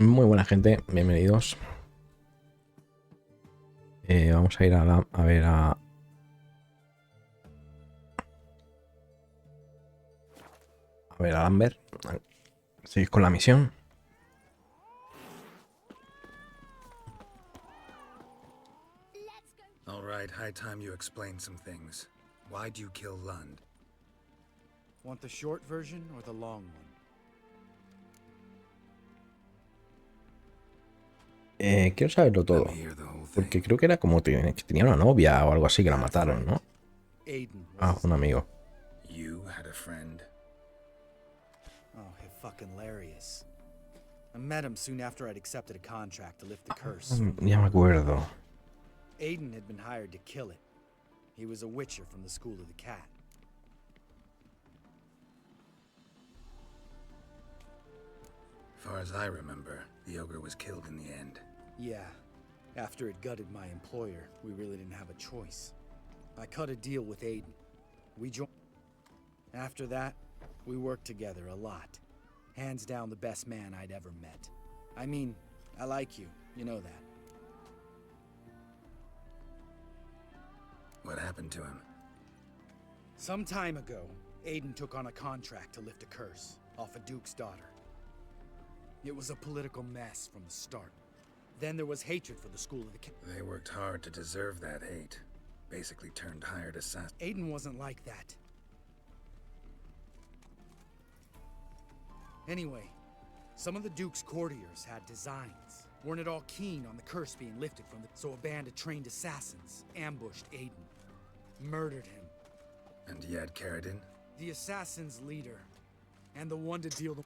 Muy buena gente, bienvenidos. Vamos a ir a ver a Lambert. Seguir con la misión. All right, high time you explain some things. Why'd you kill Lund? Want the short version or the long one? Quiero saberlo todo. Let me hear the whole Porque thing. creo que era como que tenía una novia o algo así que la mataron, ¿no? Aiden was Ah, his un name. amigo. You had a friend. Oh, he fucking hilarious. I met him soon after I'd accepted a contract to lift the curse. Ya me acuerdo. Aiden had been hired to kill it. He was a witcher from the School of the Cat. As far as I remember, the ogre was killed in the end. Yeah. After it gutted my employer, we really didn't have a choice. I cut a deal with Aiden. We joined. After that, we worked together a lot. Hands down the best man I'd ever met. I mean, I like you. You know that. What happened to him? Some time ago, Aiden took on a contract to lift a curse off a duke's daughter. It was a political mess from the start. Then there was hatred for the School of the Cat. They worked hard to deserve that hate. Basically turned hired assassin. Aiden wasn't like that. Anyway, some of the Duke's courtiers had designs. Weren't at all keen on the curse being lifted from the... So a band of trained assassins ambushed Aiden. Murdered him. And you had Carradine? The assassin's leader. And the one to deal the...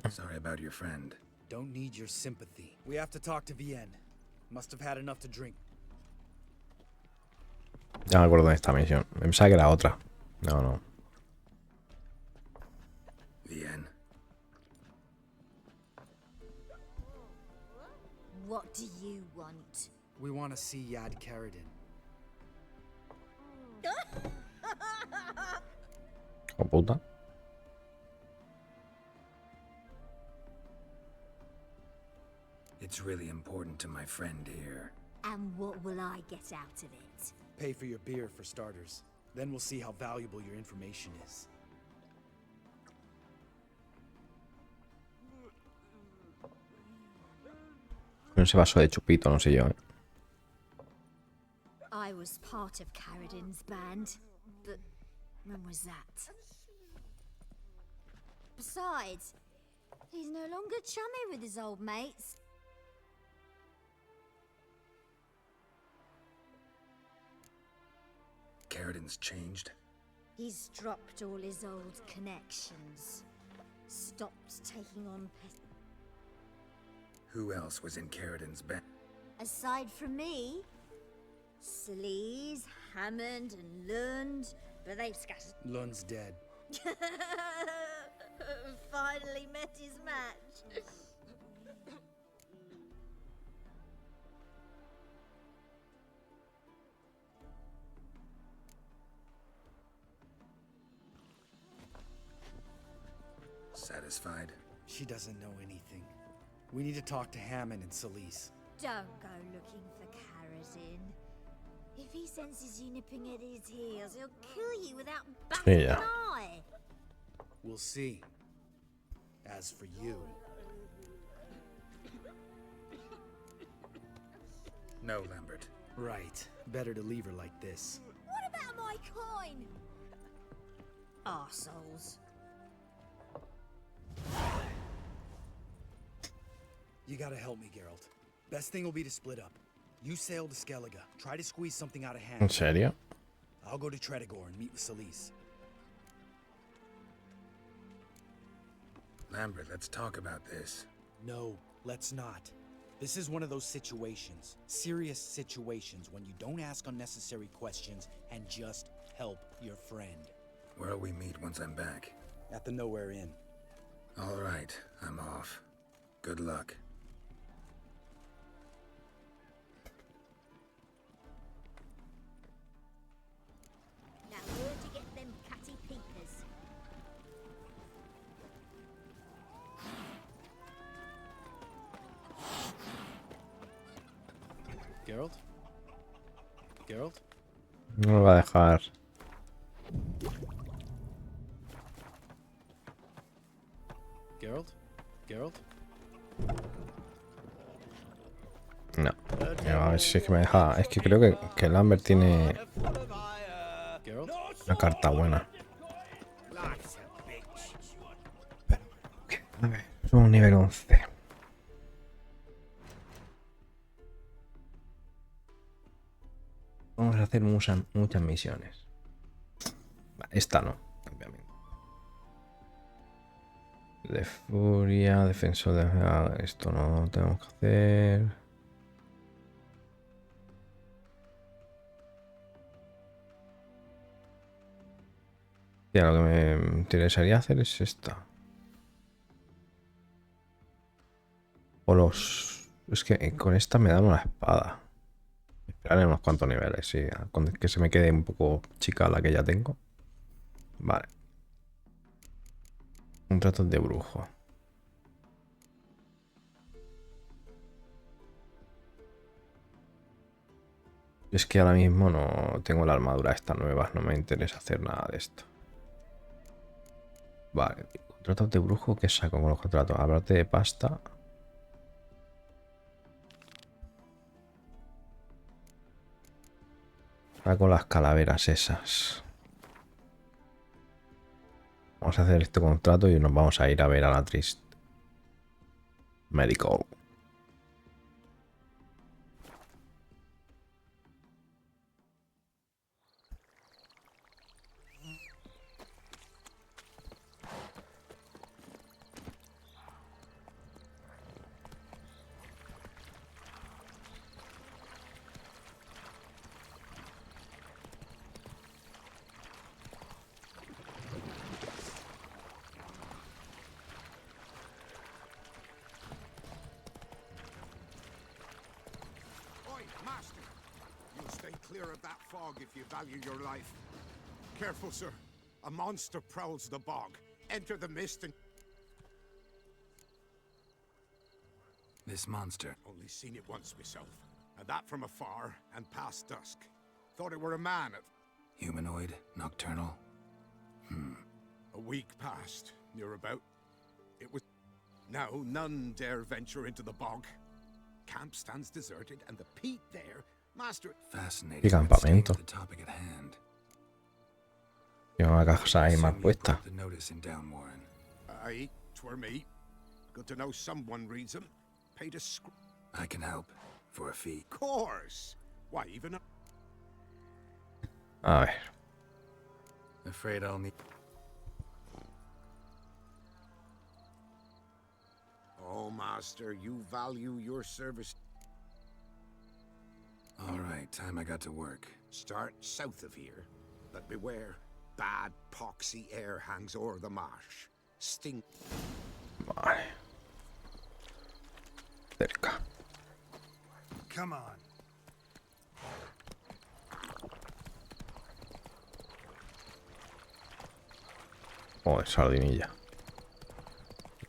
Sorry about your friend. Don't need your sympathy. We have to talk to Vienne. Must have had enough to drink. Ya me acuerdo de esta misión. Pensaba que era otra. No. Vienne. What do you want? We want to see Yad Carradine. Oh, puta. It's really important to my friend here. And what will I get out of it? Pay for your beer for starters. Then we'll see how valuable your information is. Con ese vaso de chupito, no sé yo, ¿eh? I was part of Carradine's band, but when was that? Besides, he's no longer chummy with his old mates. Carradine's changed? He's dropped all his old connections. Stopped taking on Who else was in Carradine's band? aside from me, Sleaze, Hammond, and Lund, but they've scattered. Lund's dead. Finally met his match. Satisfied? She doesn't know anything. We need to talk to Hammond and Celise. Don't go looking for Carradine. If he senses you nipping at his heels, he'll kill you without batting Yeah. an eye. We'll see. As for you, No, Lambert. right. Better to leave her like this. What about my coin? Arseholes. You gotta help me, Geralt. Best thing will be to split up. You sail to Skellige. Try to squeeze something out of ¿En Hammond. serio? I'll go to Tredegor and meet with Celise. Lambert, let's talk about this. No, let's not. This is one of those situations, serious situations, when you don't ask unnecessary questions and just help your friend. Where'll we meet once I'm back? At the Nowhere Inn. All right, I'm off. Good luck. Now where to get them catty peepers? Geralt? Geralt? No lo va a dejar. Geralt? Geralt? No. A ver si es que me deja. Es que creo que Lambert tiene Geralt? una carta buena. A ver, es un nivel 11. Vamos a hacer muchas misiones. Esta no, obviamente. De furia, defensor de... Esto no tenemos que hacer. Ya, lo que me interesaría hacer es esta. O los... Es que con esta me dan una espada. Esperaré unos cuantos niveles, sí. Con que se me quede un poco chica la que ya tengo. Vale. Un trato de brujo. Es que ahora mismo no tengo la armadura esta nueva. No me interesa hacer nada de esto. Vale. Contratos de brujo, ¿qué saco con los contratos? Aparte de pasta. Saco las calaveras esas. Vamos a hacer este contrato y nos vamos a ir a ver a la triste. Medical. Oi, master! You'll stay clear of that fog if you value your life. Careful, sir. A monster prowls the bog. Enter the mist and... This monster. Only seen it once myself. And that from afar and past dusk. Thought it were a man of... Humanoid, nocturnal. A week passed, near about. It was... Now none dare venture into the bog. Camp stands deserted, and the peat there, master... Fascinating. Y campamento. The topic at hand. Tiene una caja ahí más Assume you puesta. put the notice in down, Warren. Aye, 'twere me. Good to know someone reads them. Paid a I can help. For a fee. course. Why, even a... A ver. Afraid I'll need... Oh, master, you value your service. All right, time I got to work. Start south of here, but beware. Bad, poxy air hangs o'er the marsh. Stink. Vale. Cerca. Come on. Joder, sardinilla.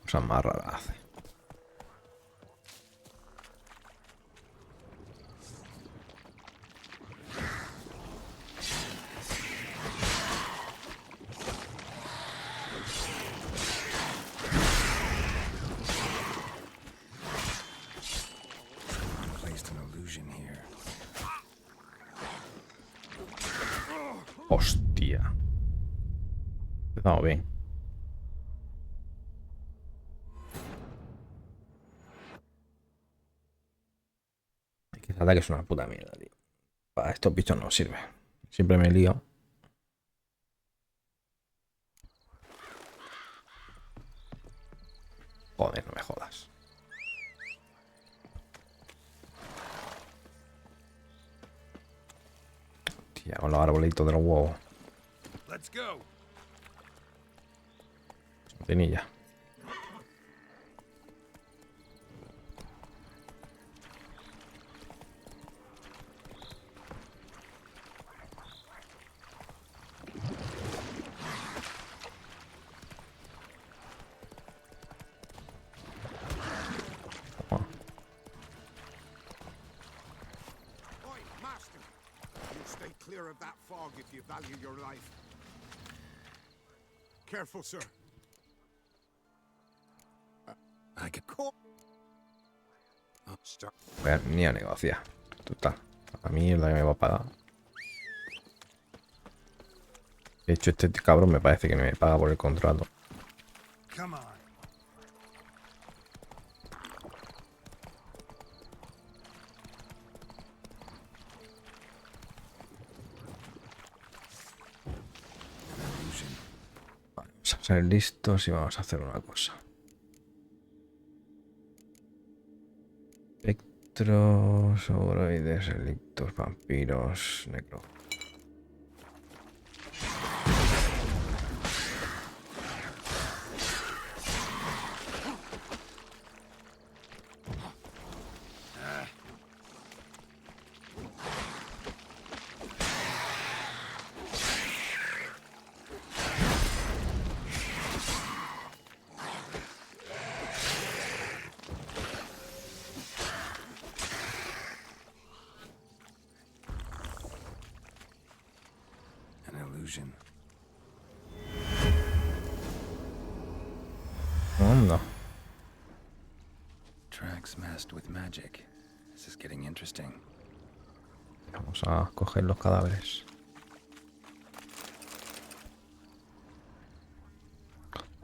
Cosa más rara hace. Placed an illusion here. Hostia. Empezamos bien. Es que ese ataque es una puta mierda, tío. Para estos bichos no sirve. Siempre me lío. Joder, no me jodas. Tía, con los arbolitos de los huevos. Let's go. Sardinilla. fog if you value your life. Careful, sir. I could Call. oh, start. Voy a, ni a negociar. Total. A mí es la que me va a pagar. De hecho, este cabrón me parece que me paga por el contrato. Come on. Vamos a ser listos y vamos a hacer una cosa. Espectros, oroides, relictos, vampiros, necro. An illusion. Anda. Tracks masked with magic. This is getting interesting. Vamos a coger los cadáveres.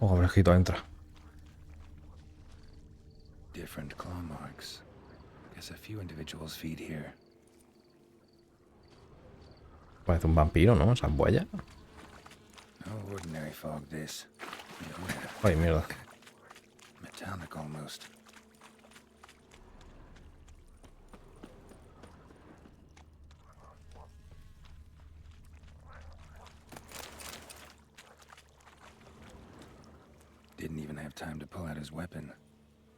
Oh, Brejito, entra. Different claw marks. Guess a few individuals feed here. Parece un vampiro, ¿no? Esa huella. No ordinary fog, this. Ay, mierda. Metallic almost. Didn't even have time to pull out his weapon.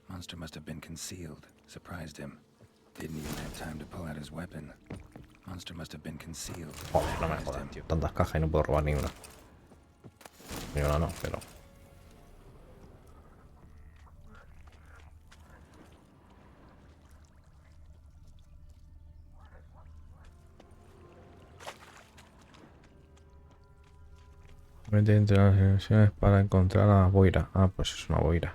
Monster must have been concealed. Surprised him. Didn't even have time to pull out his weapon. Monster must have been concealed. Joder, no me Surprised jodas, him. tío. Tantas cajas y no puedo robar ni una. Ni una no, pero... Mete entre las dimensiones para encontrar a la boira. Ah, pues es una boira.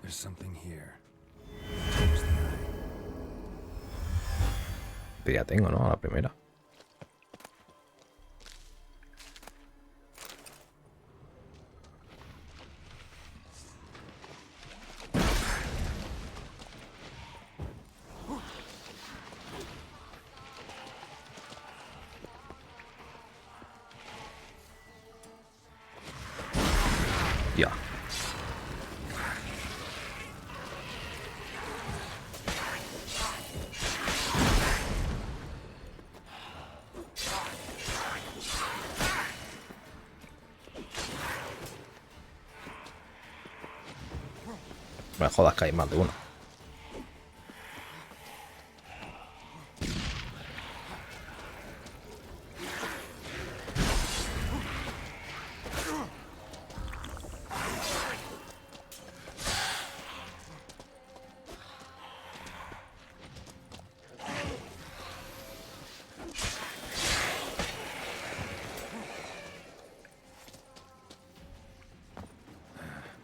There's something here. Que ya tengo, ¿no? A la primera. Ya. Me jodas que hay más de uno.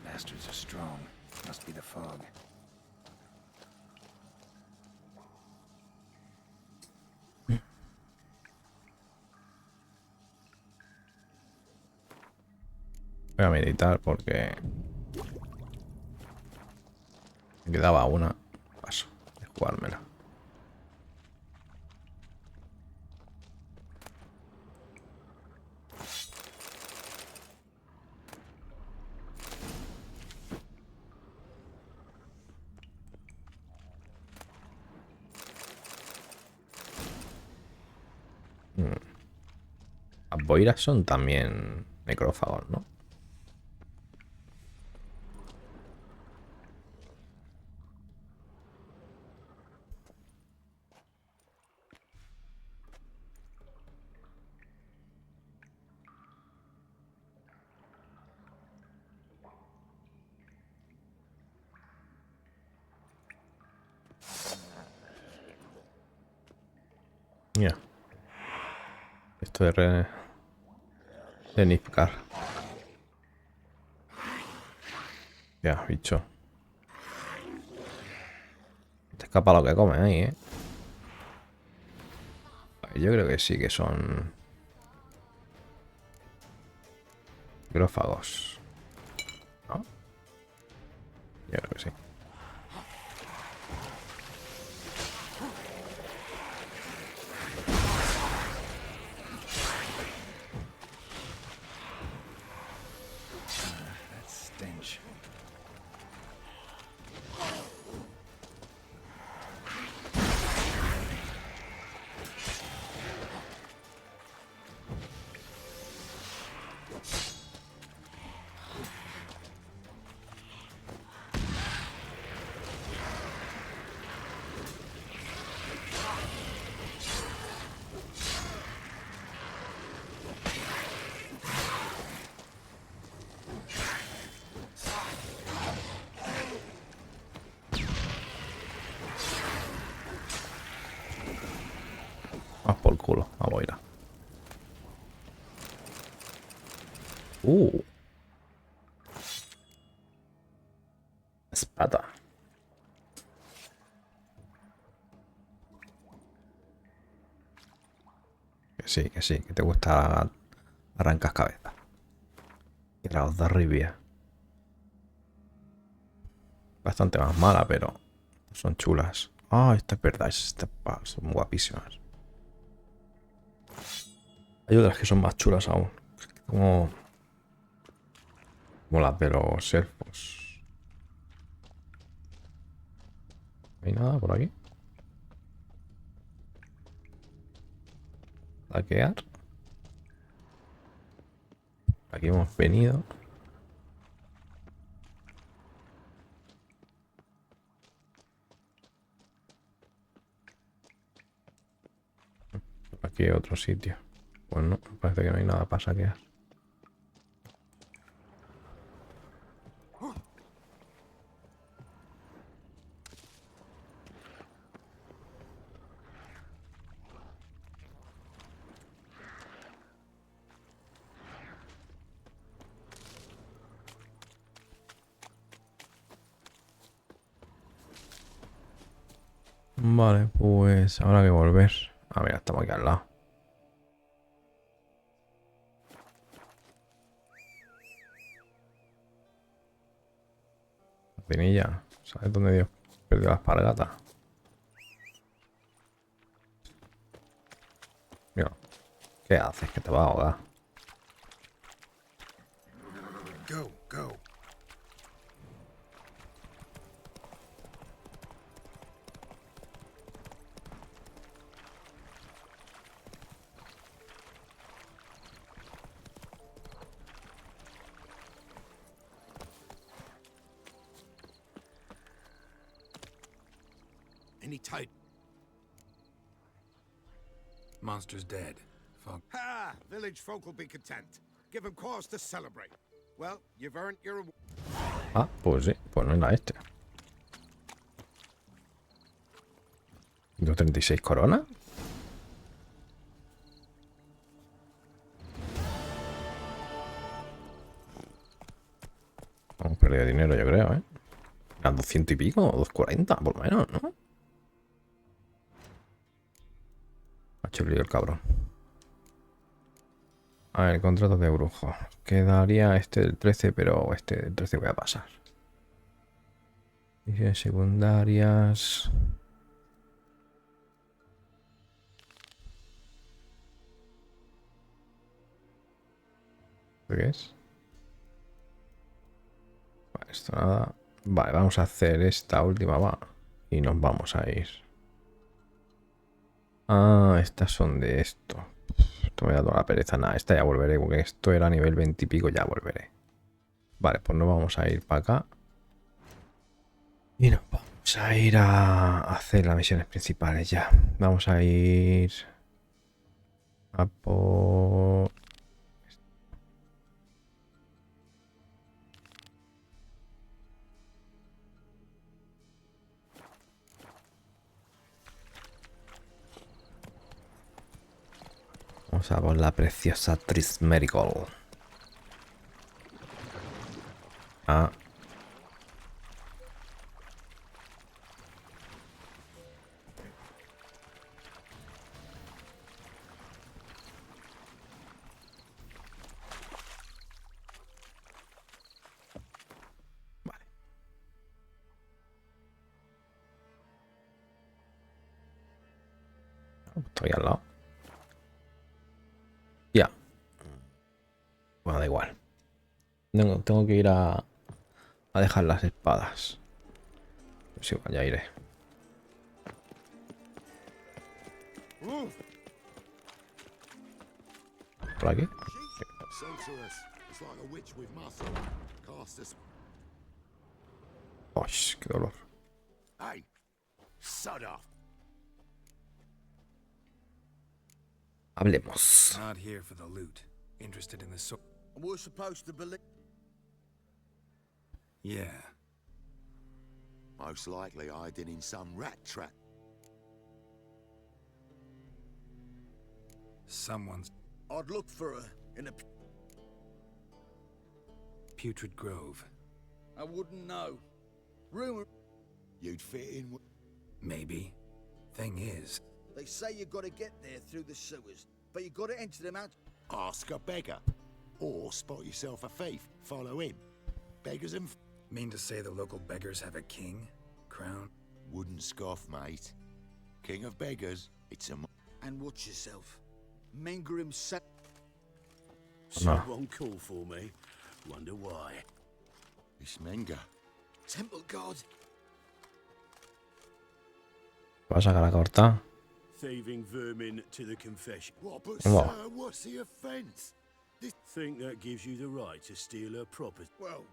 Bastards are strong. Must be the fog. Voy a meditar porque... me quedaba una. Paso de jugármela. Las boiras son también necrófagos, ¿no? Mira. Esto de renificar. Ya, bicho. Te escapa lo que come ahí, ¿eh? Yo creo que sí que son grófagos. ¿No? Yo creo que sí. That stench. Más por culo. Vamos a ir. Espada. Que sí, que te gusta arrancas cabeza. Y la os da ribia. Bastante más mala, pero son chulas. Ah, esta es verdad, son guapísimas. Hay otras que son más chulas aún. Como, como las de los elfos. ¿No hay nada por aquí? Saquear. Aquí hemos venido. Aquí hay otro sitio. Pues no, parece que no hay nada para saquear. Vale, pues habrá que volver. Ah, mira, estamos aquí al lado. Pinilla, ¿sabes dónde Dios perdió la espargata? Mira, ¿qué haces? Que te va a ahogar. Go, go. Any tight? Monster's dead. Fuck. Ha! Village folk will be content. Give them cause to celebrate. Well, you've earned your... Ah, pues sí, pues no era este. 136 coronas. Hemos perdido dinero, yo creo, ¿eh? Eran 200 y pico, 240, por lo menos, ¿no? Ha hecho el lío el cabrón. A ver, contrato de brujo. Quedaría este del 13, pero este del 13 voy a pasar. Misiones secundarias. ¿Qué es? Vale, esto nada. Vale, vamos a hacer esta última, va. Y nos vamos a ir. Ah, estas son de esto. Esto me da toda la pereza. Nada, esta ya volveré, porque esto era nivel 20 y pico, ya volveré. Vale, pues nos vamos a ir para acá. Y nos vamos a ir a hacer las misiones principales ya. Vamos a ir a por... Vamos a por la preciosa Trismerical. Ah. Vale. Estoy al lado. Ya. Bueno, da igual. Tengo que ir a dejar las espadas. Pues igual, ya iré. ¿Por aquí? ¡Ay, qué dolor! Hey, shut up. Hablemos. Not here for the loot. Interested in the sword. We're supposed to believe. Yeah. Most likely hiding in some rat trap. Someone's I'd look for her in a. putrid grove. I wouldn't know. Rumor. You'd fit in with... Maybe. Thing is, They say you gotta get there through the sewers, but you gotta enter them out. Ask a beggar. Or spot yourself a thief. Follow him. Beggars and... mean to say the local beggars have a king? Crown? Wouldn't scoff, mate. King of beggars, it's a... And watch yourself. Menger himself. No. Someone call for me. Wonder why. It's Menga. Temple God. ¿Vas a sacar la corta? Thieving vermin to the confession. What, but What? sir, what's the offence? Think that gives you the right to steal her property. Well,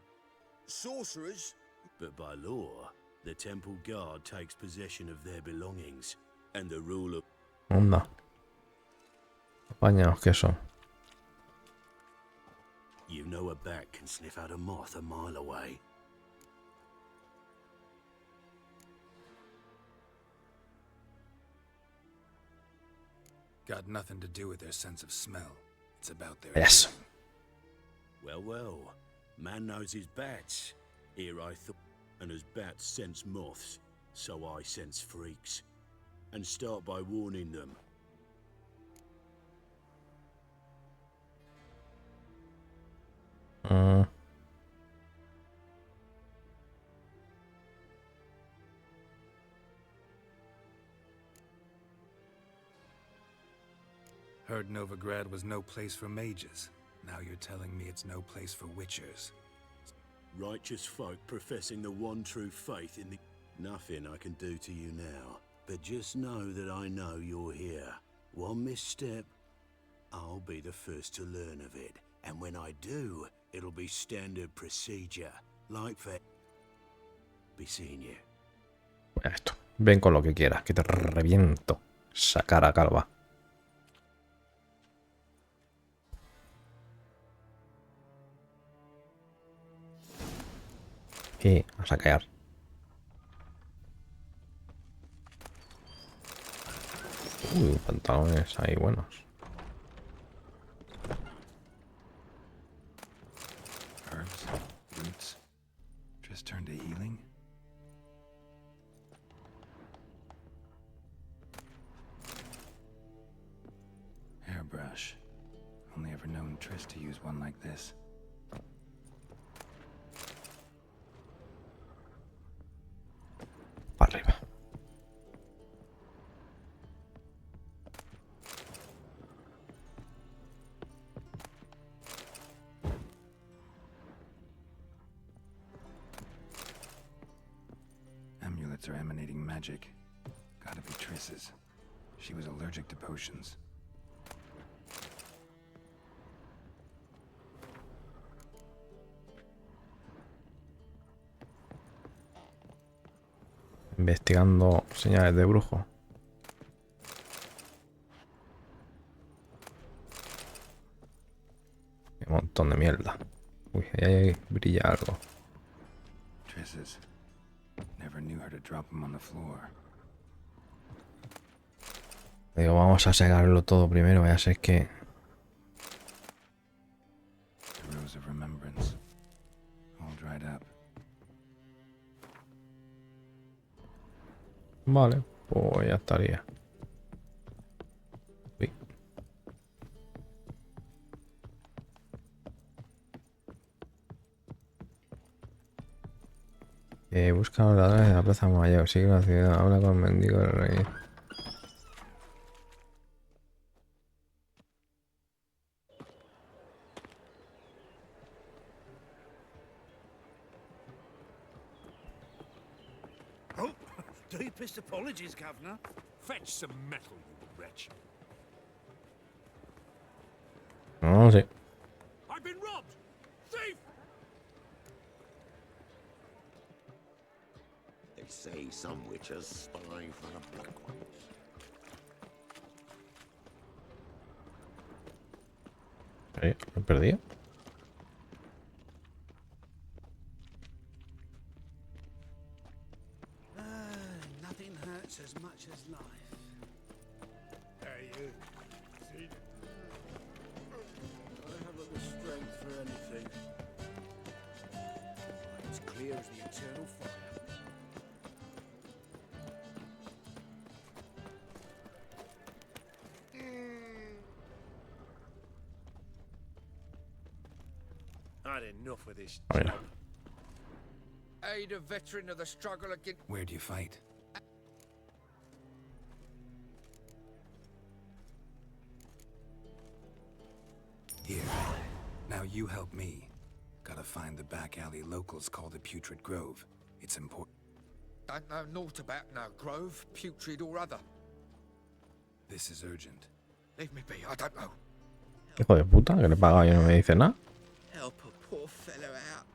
sorcerers. But by law, the temple guard takes possession of their belongings. And the rule of... Onda. Apañaos que son. You know a bat can sniff out a moth a mile away. Got nothing to do with their sense of smell. It's about their... Yes. Well, well. Man knows his bats. Here I thought... And as bats sense moths, so I sense freaks. And start by warning them. Heard Novigrad was no place for mages. Now you're telling me it's no place for witchers. Righteous folk professing the one true faith in the... Nothing I can do to you now. But just know that I know you're here. One misstep, I'll be the first to learn of it. And when I do, it'll be standard procedure. Like for... Be seeing you. Mira esto. Ven con lo que quieras, que te reviento. Esa cara calva. Y a saquear. Uy, pantalones ahí buenos. Herbs, roots, just turn to healing. Hairbrush. Only ever known Triss to use one like this. Para arriba. Amulets are emanating magic. Gotta be Triss's. She was allergic to potions. Investigando señales de brujo. Un montón de mierda. Uy, ahí brilla algo. Triss's. Never knew her to drop them on the floor. Digo, vamos a sacarlo todo primero. Vaya a ser que Vale, pues ya estaría. Uy. Busca a los ladrones de la plaza mayor. Sigue la ciudad. Habla con el mendigo del rey. Oh, deepest apologies, Governor. Fetch some metal, you wretch. No, sí. I've been robbed! Thief! They say some witches spy for the black ones. ¿Lo he perdido? Nothing hurts as much as life. Hey, you. See? I haven't the strength for anything. It's clear as the eternal fire. I'd enough of this Oh, yeah. job. Aid a veteran of the struggle against... Where do you fight? Here. Now you help me. Gotta find the back alley locals call the Putrid Grove. It's important. Don't know naught about no grove, putrid or other. This is urgent. Leave me be, I don't know. Hijo de puta, que le he pagado y no me dice nada. Help a poor fellow out.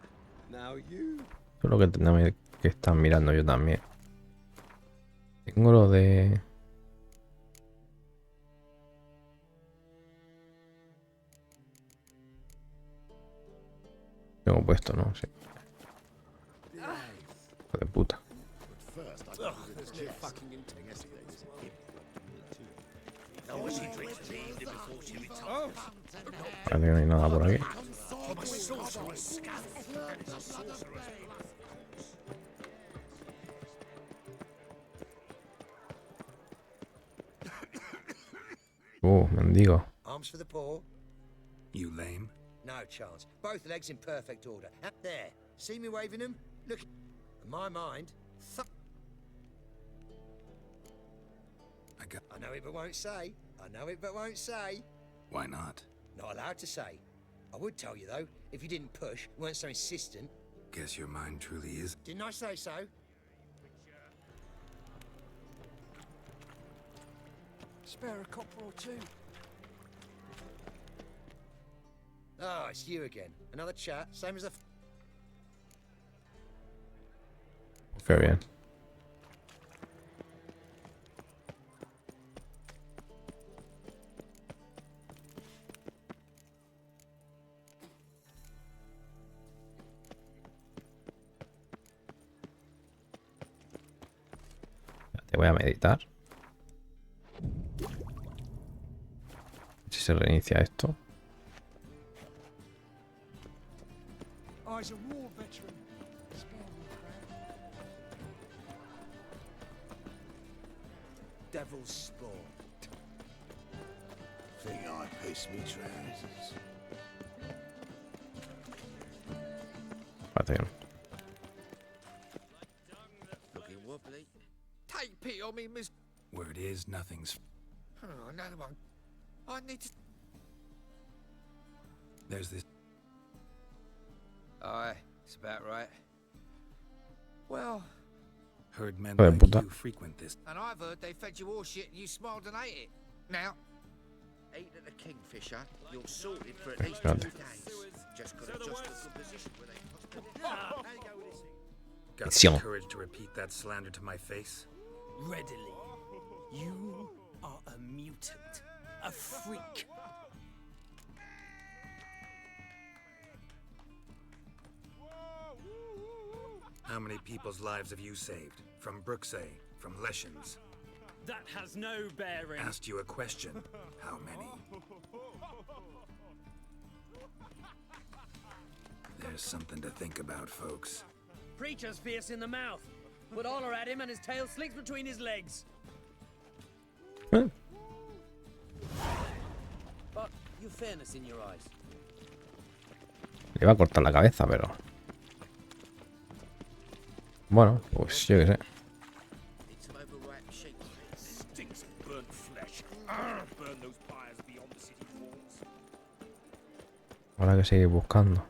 Now you. Eso es lo que tendré que estar mirando yo también. Tengo lo de... Tengo puesto, ¿no? Sí. Hijo de puta. Parece que no hay nada por aquí. Mendigo. Arms for the poor? You lame? No chance. Both legs in perfect order. Up there. See me waving them? Look. In my mind. I know it but won't say. I know it but won't say. Why not? Not allowed to say. I would tell you though, if you didn't push, weren't so insistent. Guess your mind truly is. Didn't I say so? Spare a copper or two. Oh, it's you again. Another chat, same as the... Qué bien. Te voy a meditar. Si se reinicia esto. I's a war veteran. Spare me, Crab. Devil's spawn. Think I piss me trousers. Parece que no. Looking wobbly. Take pity on me, miss... Where it is, nothing's... Oh, another one. I need to... There's this... Aye, it's about right. Well... Heard men Hijo de like puta. you frequent this. And I've heard they fed you all shit and you smiled and ate it. Now... Eat at the Kingfisher, you're sorted for at least 2 days. Just got to adjust the good position where they... Got Mission. the courage to repeat that slander to my face? Readily. You are a mutant. A freak. How many people's lives have you saved? From Brooksay? From Leshens? That has no bearing. Asked you a question. How many? There's something to think about, folks. Preachers fierce in the mouth. But holler at him and his tail slicks between his legs. ¿Eh? But you fairness in your eyes. Le iba a cortar la cabeza, pero... Bueno, pues yo qué sé. It's some overripe shape. Stinks of burnt flesh. Burn those fires beyond the city walls. Habrá que seguir buscando.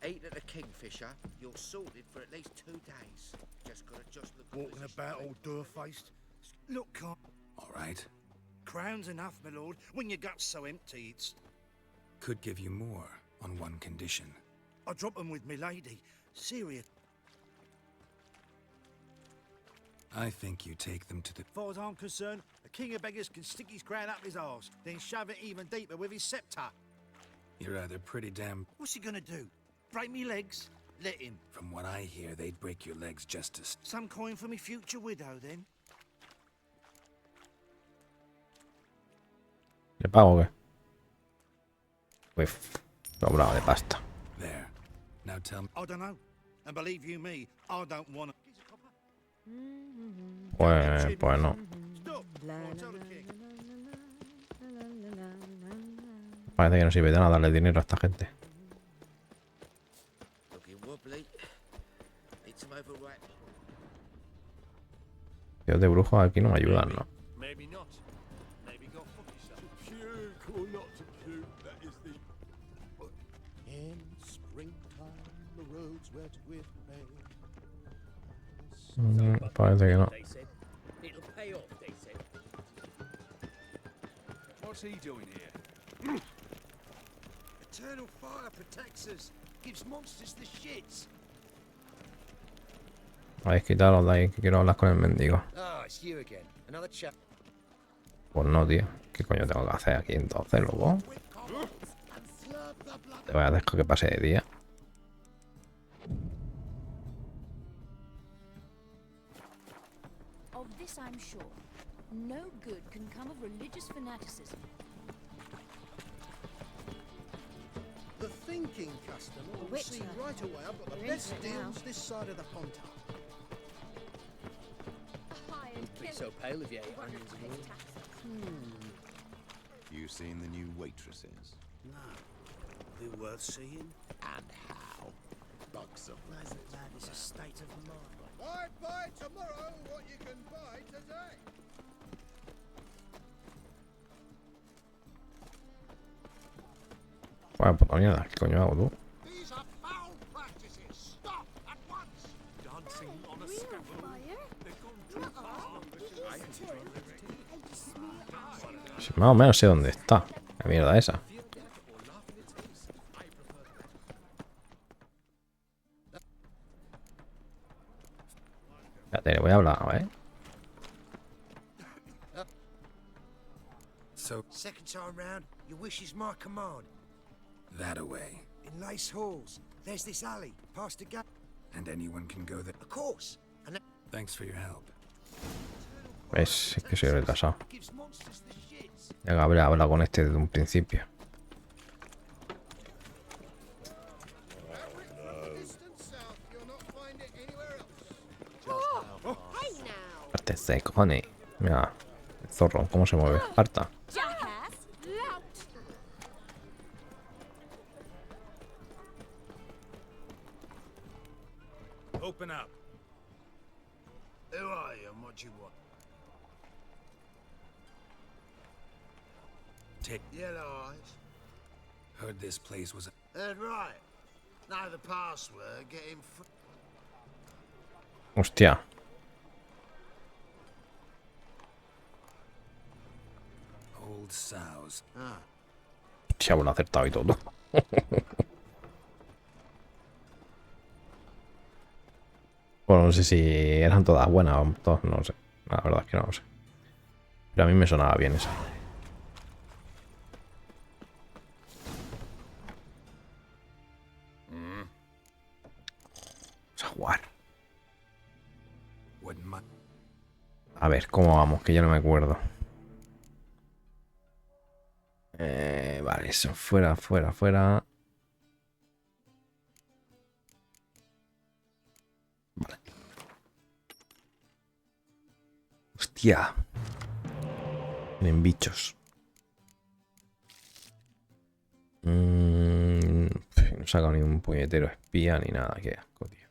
Ate at the Kingfisher, you're sorted for at least 2 days. Just gotta look. Walking about all door-faced. Look, can't... All right. Crown's enough, my lord. When your gut's so empty, it's... Could give you more on one condition. I drop 'em with me lady. Serious. I think you take them to the... As far as I'm concerned, a king of beggars can stick his crown up his arse, then shove it even deeper with his scepter. You're either pretty damn... What's he gonna do? Break me legs? Let him. From what I hear, they'd break your legs just to... Some coin for me future widow, then? ¿Le pago o qué? Pues sobrado de pasta. There. Now tell me... I don't know. And believe you me, I don't want to... Pues no. Stop! Or tell the king. Parece que no sirve de nada darle dinero a esta gente. Looking wobbly. It's some overripe. Dios de brujos aquí no me ayudan, ¿no? Maybe not. Maybe go fuck yourself. Puke or not to puke, that is the... In springtime, the roads wet with rain. Parece que no. They said. It'll pay off, they said. What's he doing here? Eternal fire protects us. Gives monsters the shits. Habéis quitado de ahí que quiero hablar con el mendigo. Ah, it's you again. Another chap. Pues no, tío. ¿Qué coño tengo que hacer aquí entonces, luego? Te voy a dejar que pase de día. Of this I'm sure. No good can come of religious fanaticism. The thinking customer will Which, see right away I've got the we're best into it now. deals this side of the pond. Be so pale if you ate onions and all. You seen the new waitresses? No. They worth seeing? And how? Buxom. That is a state of mind. Why buy tomorrow what you can buy today? Vaya puta mierda, ¿qué coño hago tú? These are foul practices. Stop at once. Dancing on a scaffold. They've gone too far. Si más o menos sé dónde está. La mierda esa. Espérate, le voy a hablar, ¿eh? So, Second time round, your wish is my command. that away. In Lace Halls, there's this alley, past the gate. And anyone can go there. Of course. And Thanks for your help. Es que soy retrasado. that gives monsters the shits. Ya que habré hablado con este desde un principio. Distant south, you'll not find it anywhere else. Este cojones. Mira, el zorro, cómo se mueve. Harta. Jackass! Lout! Open up. Who are you and what do you want? Take. Yellow eyes. Heard this place was... Heard right. Know the password, get him... Hostia. Old sows. Ah. Hostia, bueno, acertado y todo. Bueno, no sé si eran todas buenas o todas, no sé. La verdad es que no lo sé. Pero a mí me sonaba bien esa. Vamos a jugar. Wouldn't mind. A ver, ¿cómo vamos? Que ya no me acuerdo. Vale, eso. Fuera, fuera, fuera. Hostia. Tienen bichos. No he sacado ni un puñetero espía ni nada. Qué asco, tío.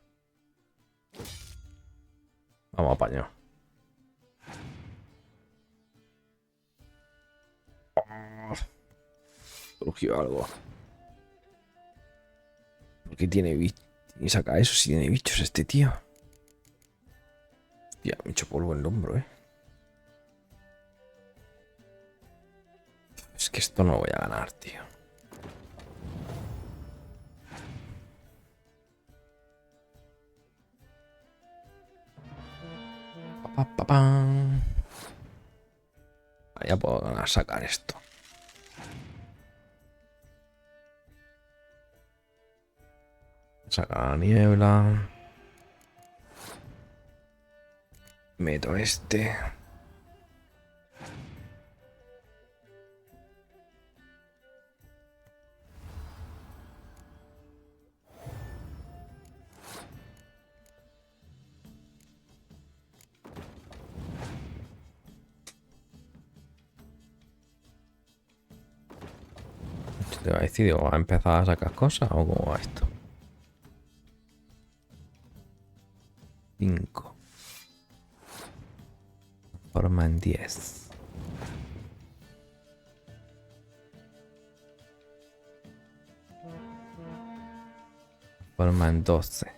Vamos a apañar. Surgió algo. ¿Por qué tiene bichos? ¿Y saca eso si tiene bichos este tío? Hostia, me he hecho polvo en el hombro, Es que esto no lo voy a ganar, tío. Ya puedo ganar, sacar esto. Sacar la niebla. Meto este. Te va a decir, digo, ¿va a empezar a sacar cosas o cómo va esto? 5. Forman 10. Forman 12.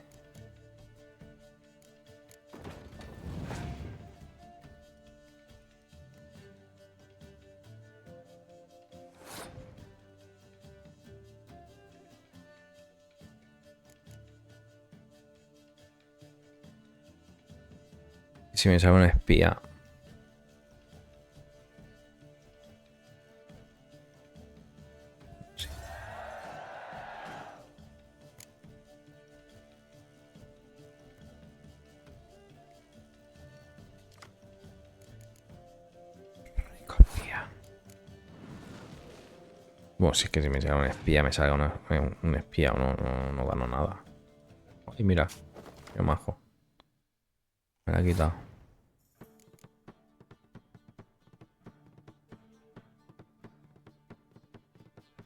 Si me sale un espía. Sí. Rico espía. Bueno, si es que si me sale un espía, me sale un espía o no gano nada. Ay, mira, qué majo. Me la ha quitado.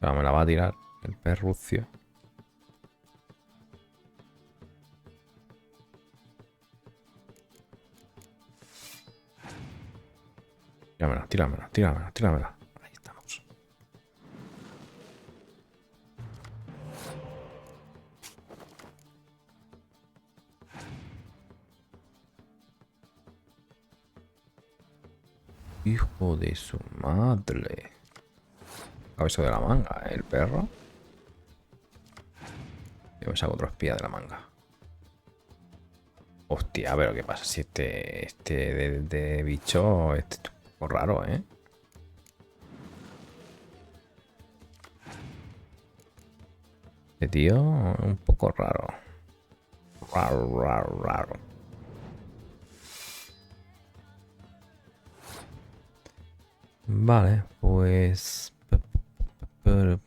Pero me la va a tirar el perrucio. Tíramela. Ahí estamos. Hijo de su madre. Cabeza de la manga, el perro. Yo me saco otro espía de la manga. Hostia, pero ¿qué pasa si este de bicho es un poco raro, Este tío es un poco raro. Raro. Vale, pues... Voy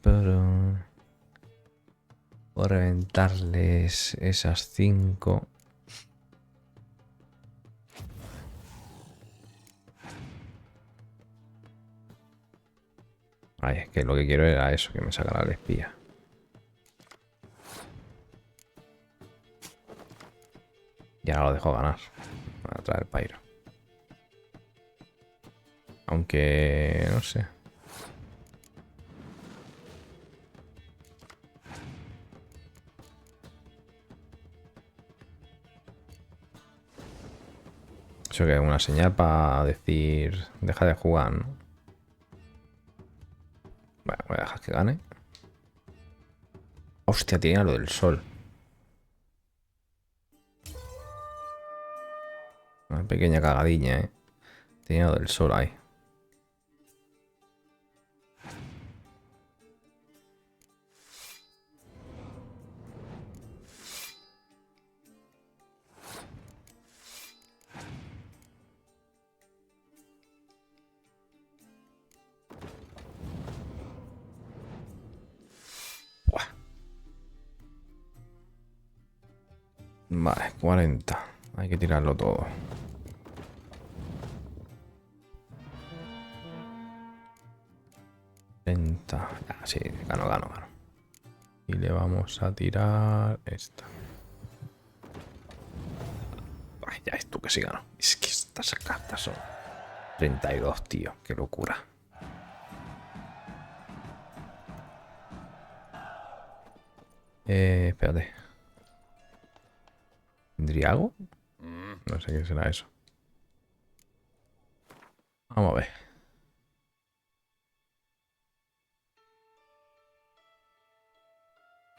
a reventarles esas 5. Ay, es que lo que quiero era eso, que me sacara el espía. Y ahora lo dejo ganar. Para traer pairo. Aunque... no sé. Eso que es una señal para decir... deja de jugar, ¿no? Bueno, voy a dejar que gane. Hostia, tenía lo del sol. Una pequeña cagadilla, Tenía lo del sol ahí. Vale, 40. Hay que tirarlo todo. 30. Ah, sí, gano. Y le vamos a tirar esta. Ay, ya es tú que sí gano. Es que estas cartas son 32, tío. Qué locura. Espérate. ¿Tendría algo? No sé qué será eso. Vamos a ver.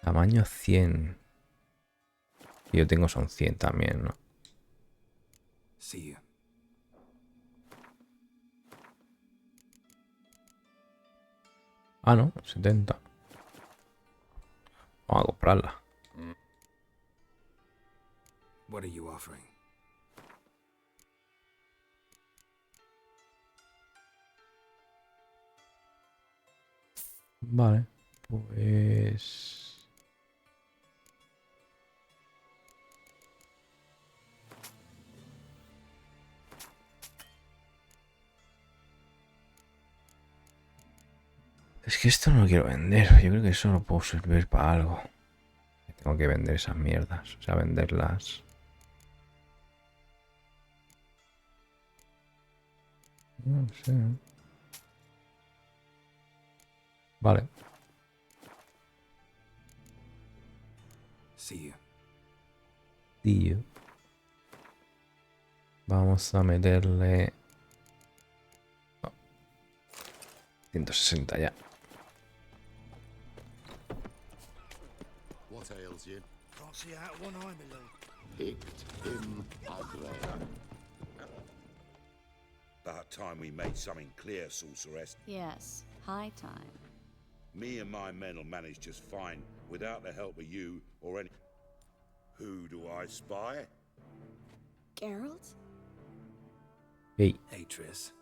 Tamaño 100. Y yo tengo son 100 también, ¿no? See you. Ah, no, 70. Vamos a comprarla. What are you offering? Vale, pues... Es que esto no lo quiero vender. Yo creo que eso lo puedo servir para algo. Tengo que vender esas mierdas. O sea, venderlas. No sé. Vale. See you. Tío. Vamos a meterle... 160 ya. What ails you? Can't see out of one eye, my lord. Picked him ugly. About time we made something clear, sorceress. Yes, high time. Me and my men will manage just fine without the help of you or any... Who do I spy? Geralt? Hey. Hey, Triss.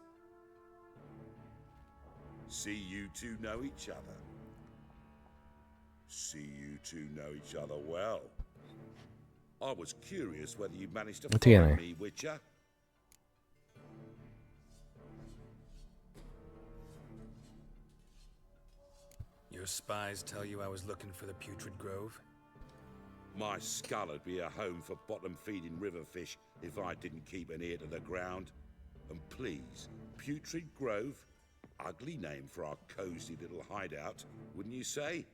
See you two know each other. See you two know each other well. I was curious whether you managed to find me, Witcher. Your spies tell you I was looking for the Putrid Grove? My skull would be a home for bottom-feeding river fish if I didn't keep an ear to the ground. And please, Putrid Grove? Ugly name for our cozy little hideout, wouldn't you say?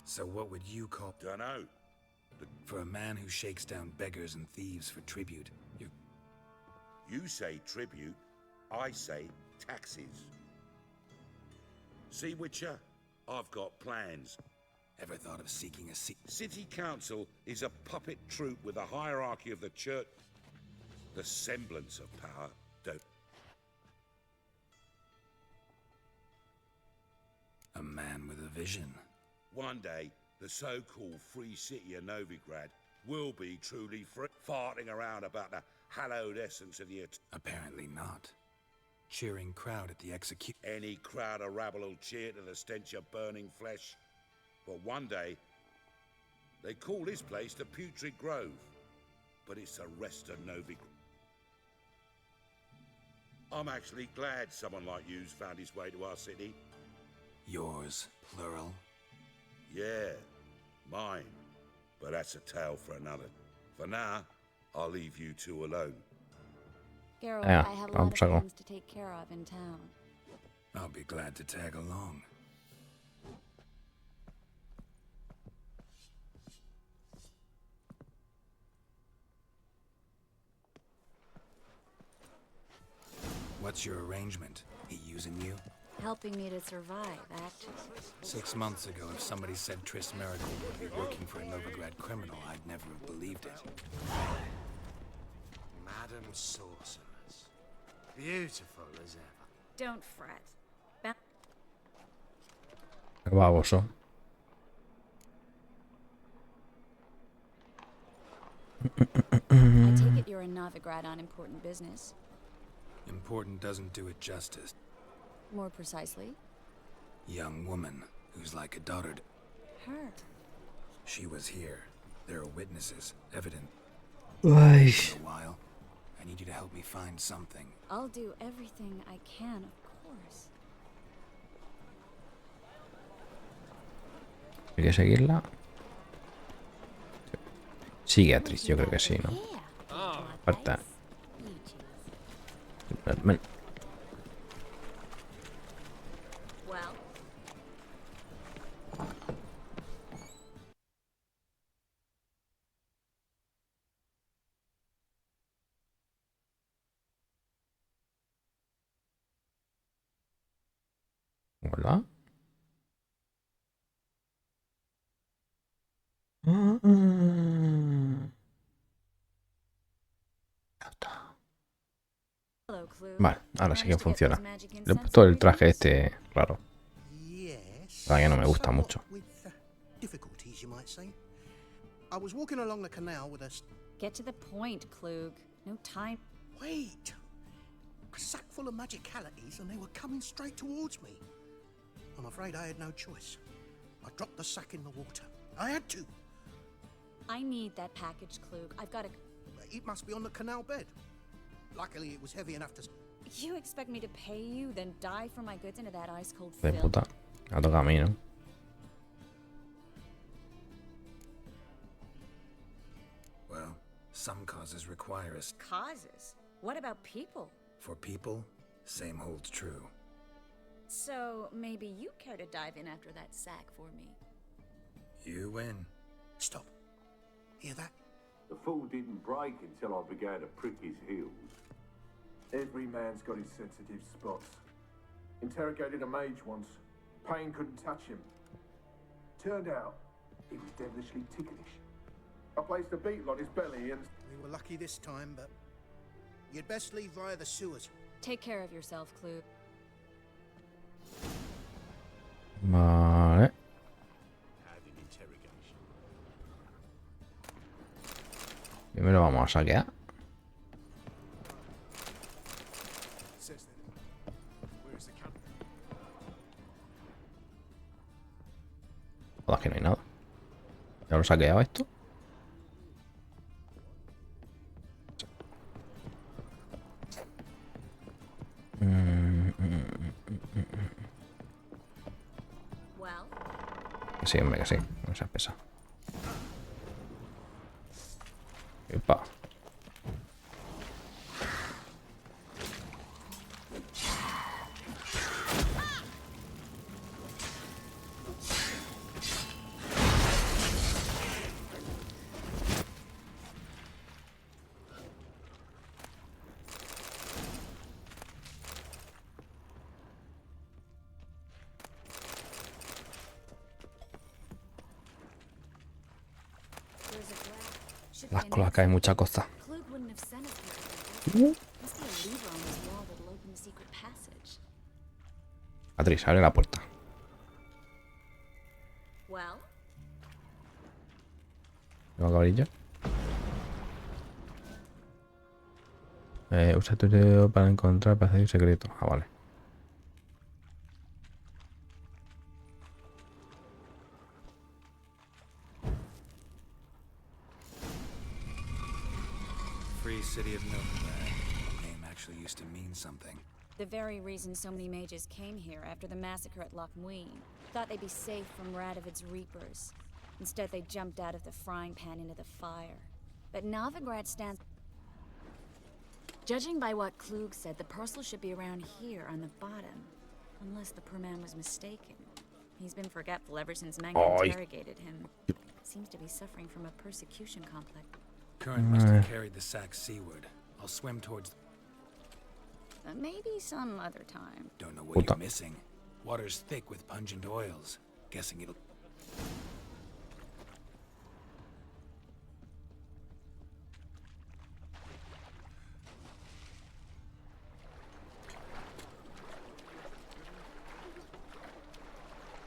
So what would you call... Dunno. For a man who shakes down beggars and thieves for tribute, You say tribute, I say taxes. See, Witcher? I've got plans. Ever thought of seeking a seat? City Council is a puppet troupe with a hierarchy of the church. The semblance of power, don't... A man with a vision. One day, the so-called free city of Novigrad will be truly free, farting around about the hallowed essence of the... Apparently not. Cheering crowd at the execute... Any crowd of rabble will cheer to the stench of burning flesh. But one day, they call this place the Putrid Grove. But it's the rest of Novigrad. I'm actually glad someone like you's found his way to our city. Yours, plural. Yeah, mine. But that's a tale for another. For now, I'll leave you two alone. Geralt, Yeah, I have a lot of go. things to take care of in town. I'll be glad to tag along. What's your arrangement? He using you? Helping me to survive, actually. 6 months ago, if somebody said Triss Miracle would be working for a Novigrad criminal, I'd never have believed it. Madam Sorceress. Beautiful as ever. Don't fret. Qué baboso. I take it you're in Novigrad on important business. Important doesn't do it justice. More precisely, Young woman who's like a daughter to... her. She was here. There are witnesses, evident. Ay. For a while. I need you to help me find something. I'll do everything I can, of course. ¿Hay que seguirla? Sigue a Tris, yo creo que sí, ¿no? Falta. Verme. Well, Hola. hello, Clue. Vale, ahora sí que Managed to get funciona. those magic Le he incense puesto el traje ingredients? este raro. Yes. La que no me gusta somewhat mucho. With difficulties, you might say. I was walking along the canal with a. Get to the point, Klug. No time. Wait! A sack full of magicalities, and they were coming straight towards me. I'm afraid I had no choice. I dropped the sack in the water. I had to. I need that package, Klug. I've got to. It must be on the canal bed. Luckily, it was heavy enough to. You expect me to pay you, then dive for my goods into that ice-cold De filth? puta. Me toca a mí, ¿no? Well, some causes require us. Causes? What about people? For people, same holds true. So maybe you care to dive in after that sack for me. You win. Stop. Hear that? The fool didn't break until I began to prick his heels. Every man's got his sensitive spots. Interrogated a mage once. Pain couldn't touch him. Turned out, he was devilishly ticklish. I placed a beetle on his belly and... We were lucky this time, but you'd best leave via the sewers. Take care of yourself, Klug. Vale. Primero vamos a saquear. Joder, que no hay nada. ¿Ya lo he saqueado esto? Que sí, hombre, que sí. No seas pesado. Epa. Las cloacas hay mucha cosa. Klug wouldn't have sent us here. Must be a lever on this wall that'll open the secret passage. Atriz, abre la puerta. Well, ¿No va a abrir ya? Usa tu dedo para encontrar pasaje secreto. Ah, vale. Free city of Nowhere. The name actually used to mean something. the very reason so many mages came here after the massacre at Loch Muin. Thought they'd be safe from Radovid's reapers. Instead, they jumped out of the frying pan into the fire. But Novigrad stands... Judging by what Klug said, the parcel should be around here on the bottom. Unless the poor man was mistaken. He's been forgetful ever since Manga interrogated him. Seems to be suffering from a persecution complex. Current must have carried the sack seaward. I'll swim towards... Maybe some other time. Don't know what you're missing. Water's thick with pungent oils. Guessing it'll...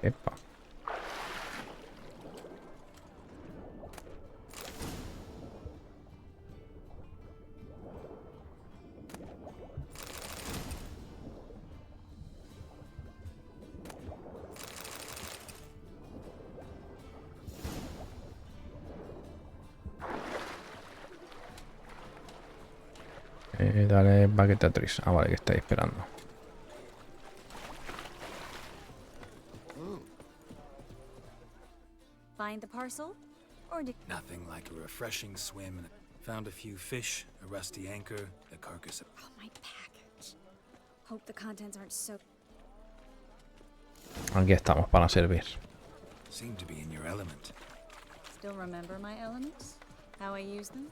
Epa. Dale baqueta tris. Ah, vale, que estáis esperando. Find the parcel? Or did... Nothing like a refreshing swim. And found a few fish, a rusty anchor, the carcass of... Oh, my package. Hope the contents aren't so... Aquí estamos para servir. Seem to be in your element. Still remember my elements? How I use them?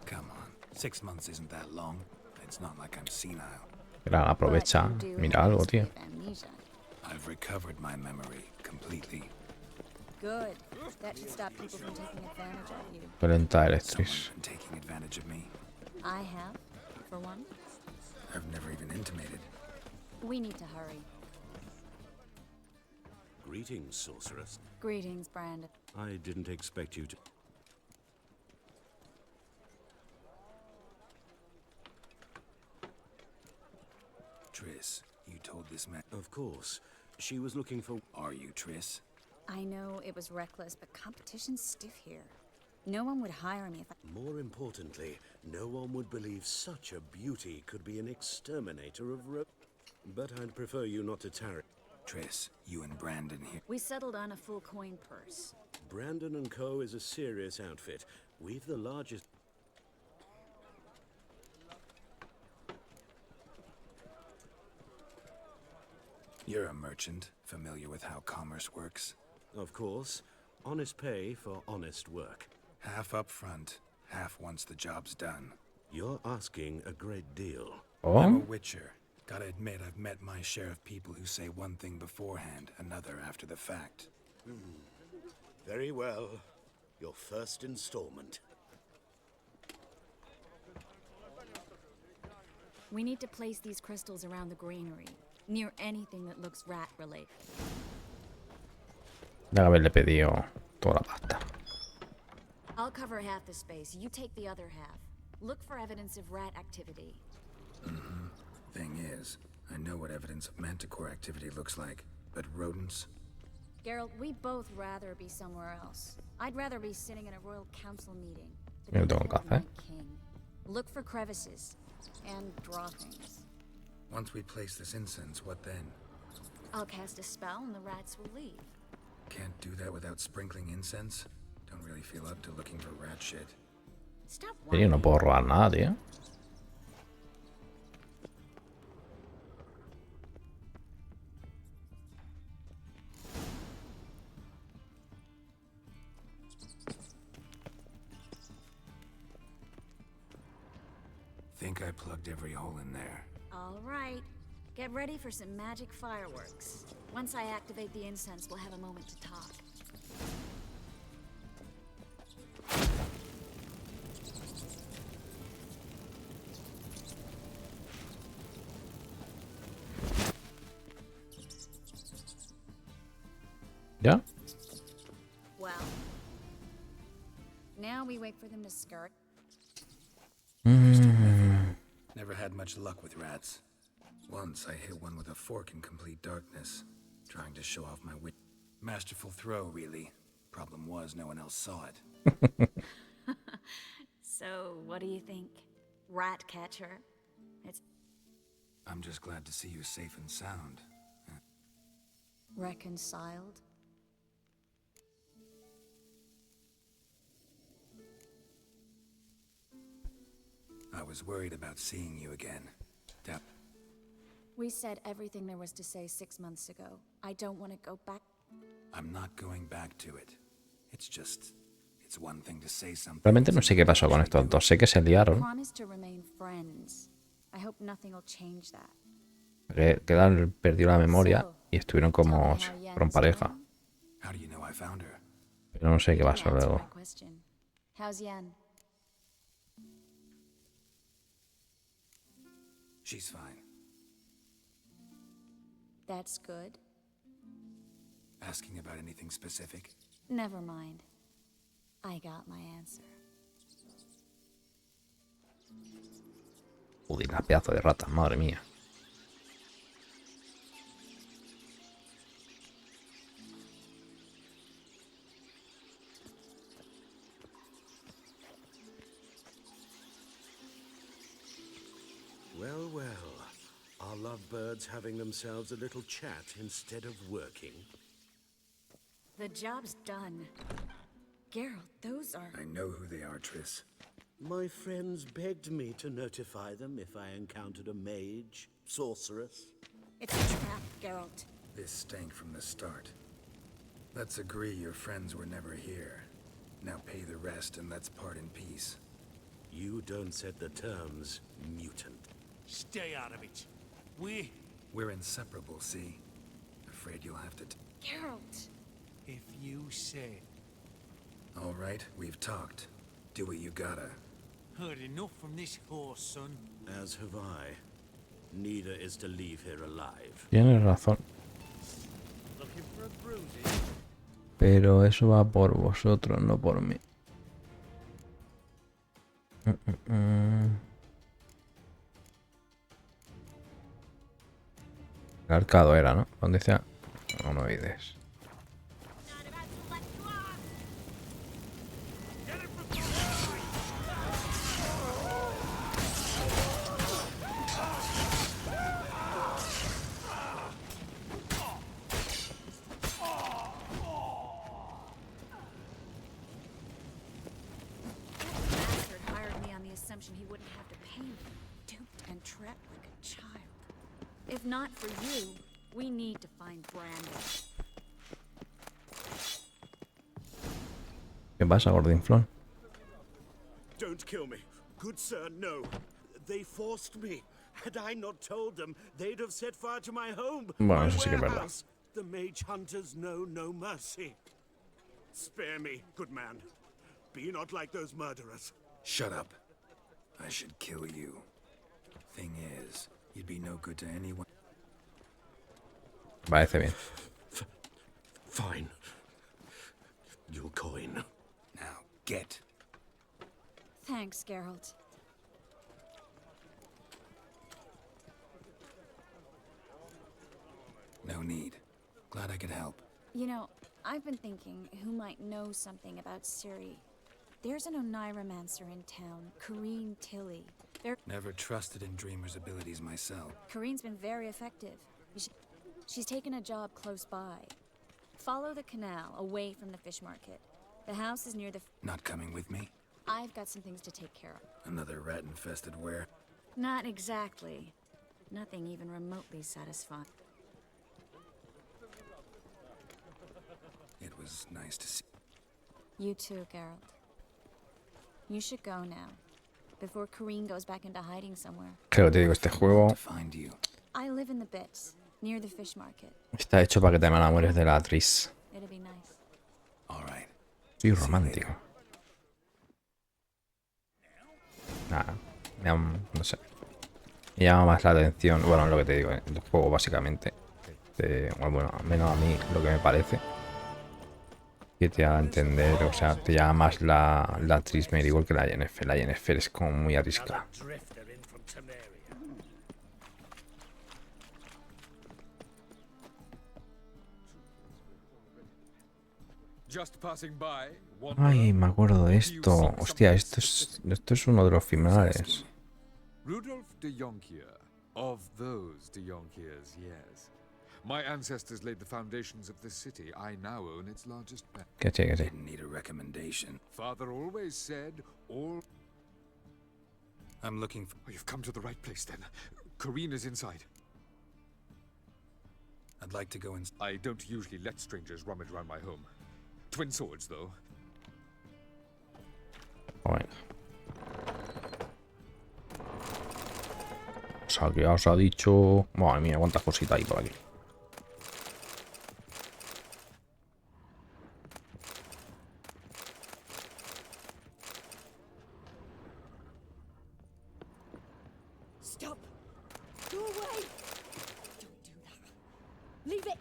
Come on. 6 months isn't that long. It's not like I'm senile. Gran, aprovecha. Mira algo, tío. I've recovered my memory completely. Good. That should stop people from taking advantage of you. Lenta electric. Taking advantage of me. I have, for one. I've never even intimated. We need to hurry. Greetings, sorceress. Greetings, Brandon. I didn't expect you to... Triss, you told this man... Of course. She was looking for... Are you, Triss? I know it was reckless, but competition's stiff here. No one would hire me if I... More importantly, no one would believe such a beauty could be an exterminator of But I'd prefer you not to tarry. Triss, you and Brandon here. We settled on a full coin purse. Brandon & Co. is a serious outfit. We've the largest... You're a merchant, familiar with how commerce works? Of course. Honest pay for honest work. Half up front, half once the job's done. You're asking a great deal. Oh? I'm a witcher. Gotta admit, I've met my share of people who say one thing beforehand, another after the fact. Very well. Your first installment. We need to place these crystals around the granary, near anything that looks rat-related. De haberle pedido toda la pasta. I'll cover half the space. You take the other half. Look for evidence of rat activity. Thing is, I know what evidence of manticore activity looks like, but rodents? Geralt, we both rather be somewhere else. I'd rather be sitting in a royal council meeting. Yo tengo café. King. Look for crevices and draw things. Once we place this incense, what then? I'll cast a spell and the rats will leave. Can't do that without sprinkling incense? Don't really feel up to looking for rat shit. Stop Yo no puedo robar nada, tío. Think I plugged every hole in there. All right. Get ready for some magic fireworks. Once I activate the incense, we'll have a moment to talk. ¿Ya? Well, now we wait for them to skirt. Never had much luck with rats. Once I hit one with a fork in complete darkness, trying to show off my wit. Masterful throw, really. Problem was, no one else saw it. So, what do you think? Rat catcher? I'm just glad to see you safe and sound. Reconciled? I was worried about seeing you again. We said everything there was to say 6 months ago. I don't want to go back. I'm not going back to it. It's just... It's one thing to say something. Realmente no sé qué pasó con estos dos. Sé que se liaron. Promise to remain friends. I hope nothing will change that. Que perdió la memoria y estuvieron como si fueron pareja. How do you know I found her? Pero no sé qué pasó luego. How's Yen? She's fine. That's good. Asking about anything specific? Never mind. I got my answer. Uy, la pedazo de rata, madre mía. Well, well. Are lovebirds having themselves a little chat instead of working? The job's done. Geralt, those are... I know who they are, Triss. My friends begged me to notify them if I encountered a mage, sorceress. It's a trap, Geralt. This stank from the start. Let's agree your friends were never here. Now pay the rest and let's part in peace. You don't set the terms, mutant. Stay out of it. We're inseparable, see? Afraid you'll have to... Geralt! If you say. All right, we've talked. Do what you gotta. Heard enough from this horse, son. As have I. Neither is to leave here alive. Tienes razón. Looking for a bruising? Pero eso va por vosotros, no por mí. El arcado era, ¿no? ¿Dónde decía? No, no oídes. He wouldn't have to pay me, duped and trapped like a child. If not for you, we need to find Brandon. ¿Qué pasa, gordinflón? Don't kill me. Good sir, no. They forced me. Had I not told them, they'd have set fire to my home. Bueno, my eso sí que es verdad. warehouse. The mage hunters know no mercy. Spare me, good man. Be not like those murderers. Shut up. I should kill you. Thing is, you'd be no good to anyone. Parece bien. Fine. Your coin. Now, get. Thanks, Geralt. No need. Glad I could help. You know, I've been thinking who might know something about Ciri. There's an Oneiromancer in town, Corrine Tilly. Never trusted in Dreamer's abilities myself. Corrine's been very effective. She's taken a job close by. Follow the canal, away from the fish market. The house is near the... Not coming with me? I've got some things to take care of. Another rat-infested where? Not exactly. Nothing even remotely satisfying. It was nice to see. You too, Geralt. You should go now, before Corrine goes back into hiding somewhere. Claro, te digo, este juego I live in the bits, near the fish market. está hecho para que te enamores de la actriz. It'll be nice. All right. Soy romántico. Nada, no sé. Me llama más la atención, bueno, lo que te digo, el juego básicamente. Bueno, al menos a mí lo que me parece. Que te haga entender, o sea, te llama más la actriz igual que la Yennefer. La Yennefer es como muy arisca. Ay, me acuerdo de esto. Hostia, esto es uno de los finales. Rudolf de Jonkier, of those de Jonkiers, yes. My ancestors laid the foundations of this city. I now own its largest bank. Que sí. Didn't need a recommendation. Father always said, all... I'm looking for... Oh, you've come to the right place then. Corrine is inside. I'd like to go in... I don't usually let strangers rummage around my home. Twin swords, though. Bueno. O sea, que os ha dicho... Madre mía, cuántas cositas hay por aquí. Stop! Go away! Don't do that. Leave it!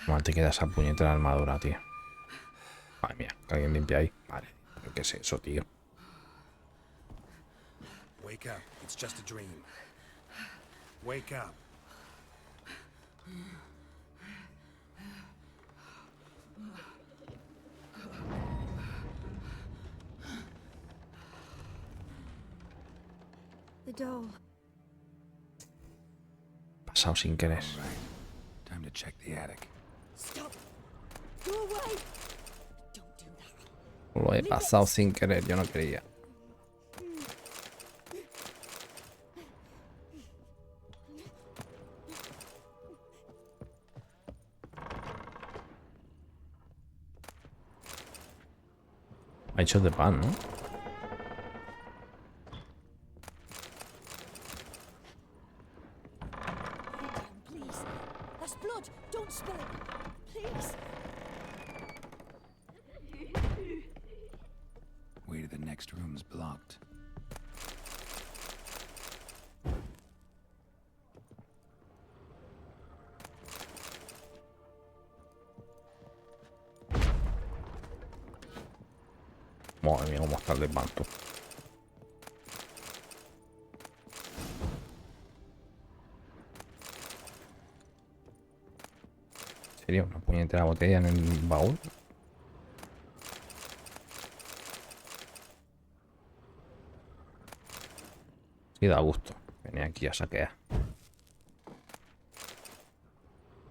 Mal te queda esa puñetera armadura, tío. Madre mía, que alguien limpia ahí. Vale, ¿pero qué es eso, tío? Wake up. It's just a dream. Wake up. The doll. Pasado sin querer. Time to check the attic. Stop. Go away. Don't do that. Lo he pasado sin querer, yo no quería. Ha hecho de pan, ¿no? Please. That's blood. Don't spill it. Please. Way to the next room's blocked. Madre mía, cómo está el desbanto. ¿Sería una puñetera botella en el baúl? Sí, da gusto. Venía aquí a saquear.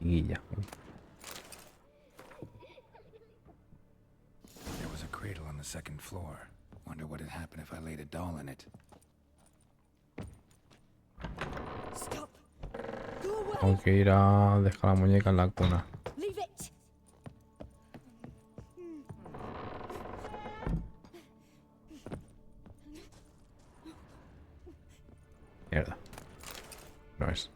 Y ya. There was a cradle on the second floor. Wonder what would happen if I laid a doll in it. Stop. Go away. Tengo que ir a dejar la muñeca en la cuna. Leave it. Mierda. No es.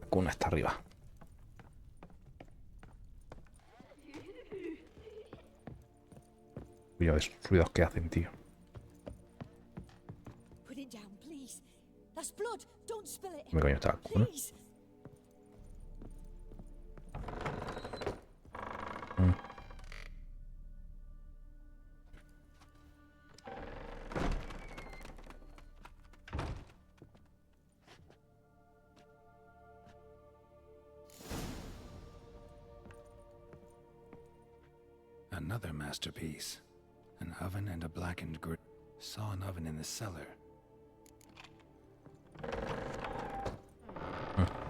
La cuna está arriba. Mira esos ruidos que hacen, tío. Put it down, please. That's blood. Don't spill it. ¿Dónde coño está la cuna? Please. Another masterpiece. An oven and a blackened grill. Saw an oven in the cellar.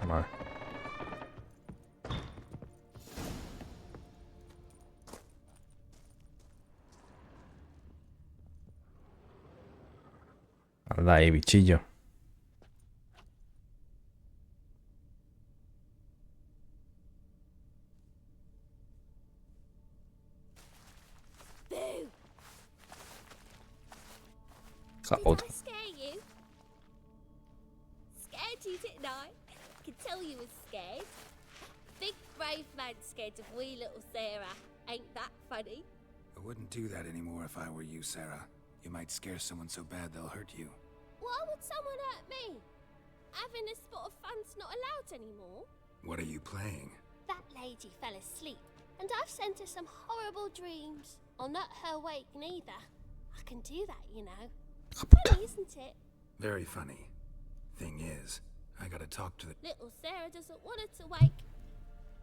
Vale. Anda ahí, bichillo. Boo. Capota. Did I scare you? Scared you, didn't I? Could tell you was scared. Big brave man scared of wee little Sarah. Ain't that funny? I wouldn't do that anymore if I were you, Sarah. You might scare someone so bad they'll hurt you. Why would someone hurt me? Having a spot of fun's not allowed anymore. What are you playing? That lady fell asleep, and I've sent her some horrible dreams. I'll not her wake neither. I can do that, you know. Funny, isn't it? Very funny. Thing is, I gotta talk to the... Little Sarah doesn't want her to wake.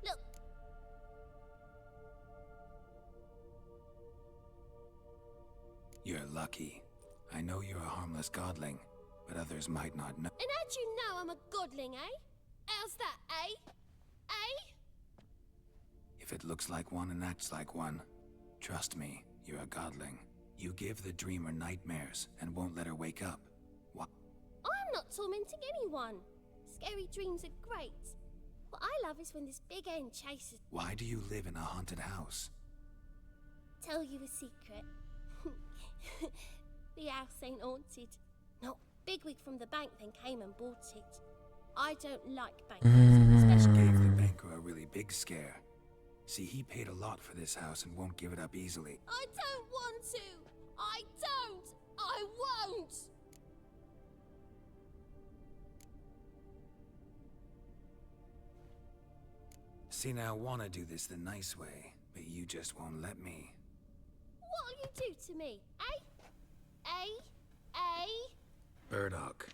Look. You're lucky. I know you're a harmless godling, but others might not know. And how'd you know I'm a godling, eh? How's that, eh? Eh? If it looks like one and acts like one, trust me, you're a godling. You give the dreamer nightmares and won't let her wake up. What? I'm not tormenting anyone. Scary dreams are great. What I love is when this big end chases. Why do you live in a haunted house? Tell you a secret. The house ain't haunted. No, Bigwig from the bank then came and bought it. I don't like bankers, especially. Gave the banker a really big scare. See, he paid a lot for this house and won't give it up easily. I don't want to. I don't. I won't. See, now I want to do this the nice way, but you just won't let me. What'll you do to me, eh? Burdock.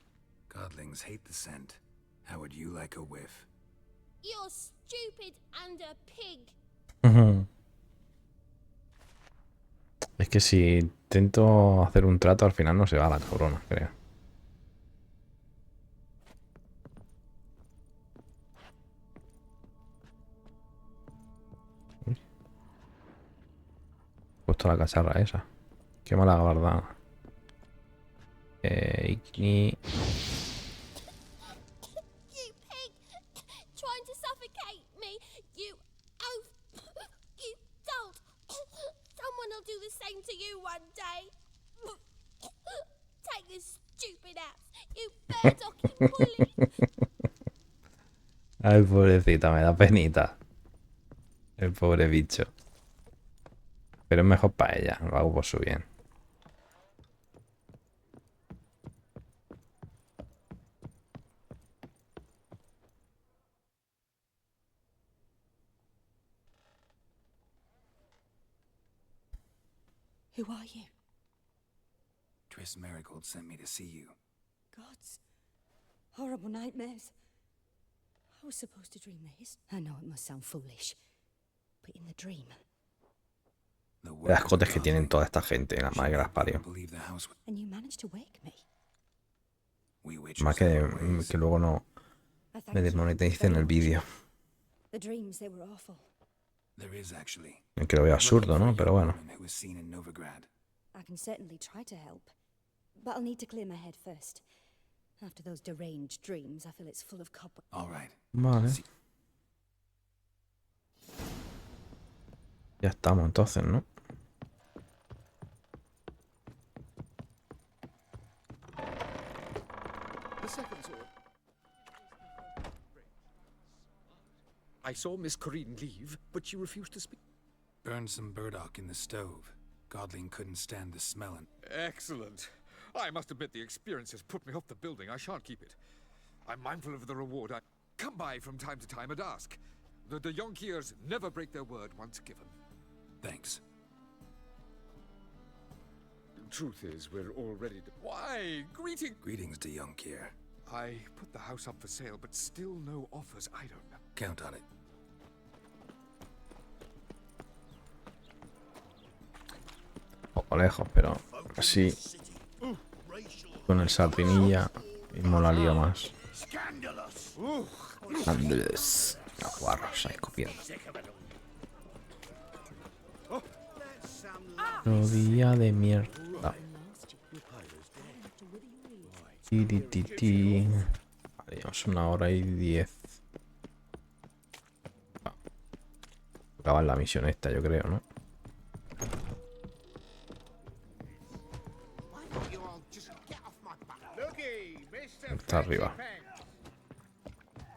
Godlings hate the scent. How would you like a whiff? You're stupid and a pig. Es que si intento hacer un trato al final no se va la cabrona, creo. Uy. He puesto la cacharra esa. Qué mala verdad. You pig! Trying to suffocate me! You oaf! You dolt! Someone will do the same to you one day! Take this stupid ass! You Burdocky bully! Ay, pobrecita, me da penita. El pobre bicho. Pero es mejor para ella, lo hago por su bien. Who are you? Triss Marigold sent me to see you. Gods. Horrible nightmares. I was supposed to dream this. I know it must sound foolish, but in the dream. Las cotes que tienen toda esta gente, la madre que las parió. And you managed to wake me. Más que luego no me desmoneticen el vídeo. The dreams, they were awful. There is actually. Que lo veo absurdo, ¿no? Pero bueno. I can certainly try to help, but I'll need to clear my head first. After those deranged dreams, I feel it's full of cobwebs. All right. Vale. Ya estamos entonces, ¿no? I saw Miss Corinne leave, but she refused to speak. Burned some burdock in the stove. Godling couldn't stand the smell and... Excellent. I must admit the experience has put me off the building. I shan't keep it. I'm mindful of the reward. I come by from time to time and ask. The de Jonkiers never break their word once given. Thanks. The truth is, we're all ready to... Why? Greetings, de Jonkier. I put the house up for sale, but still no offers. I don't know. Count on it. Un poco lejos, pero así con el sardinilla y mola lío más. Andrés, los guarros ahí copiando. Rodilla de mierda. Vale, llevamos 1 hora y 10. Acabar la misión esta, yo creo, ¿no? Está arriba.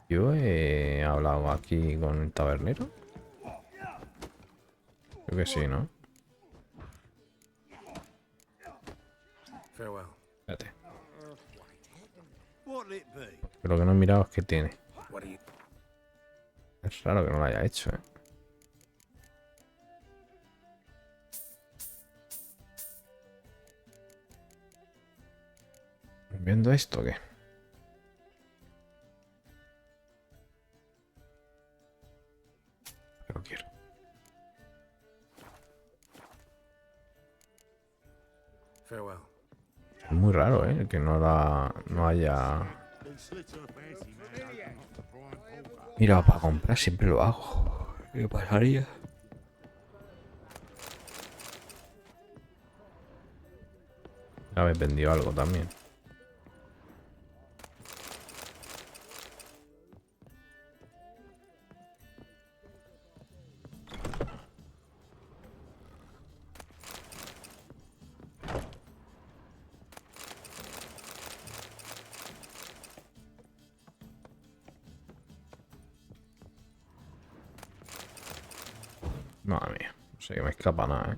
Yo he hablado aquí con el tabernero. Creo que sí, ¿no? Espérate. Pero lo que no he mirado es que tiene. Es raro que no lo haya hecho, ¿eh? ¿Viendo esto o qué? Lo quiero. Es muy raro, ¿eh? Que no haya... Mira, para comprar siempre lo hago. ¿Qué pasaría? Haber vendido algo también. Madre mía, no sé que me escapa nada, ¿eh?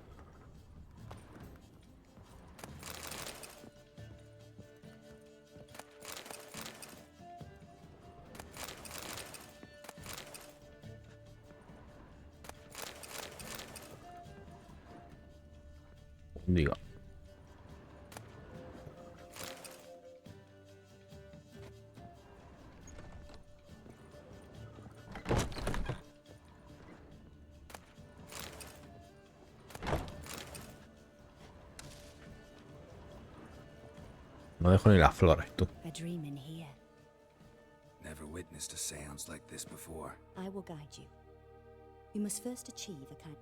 Diga. No dejo ni las flores, tú. A dream in here. Never witnessed a seance like this before. I will guide you. You must first achieve a kind.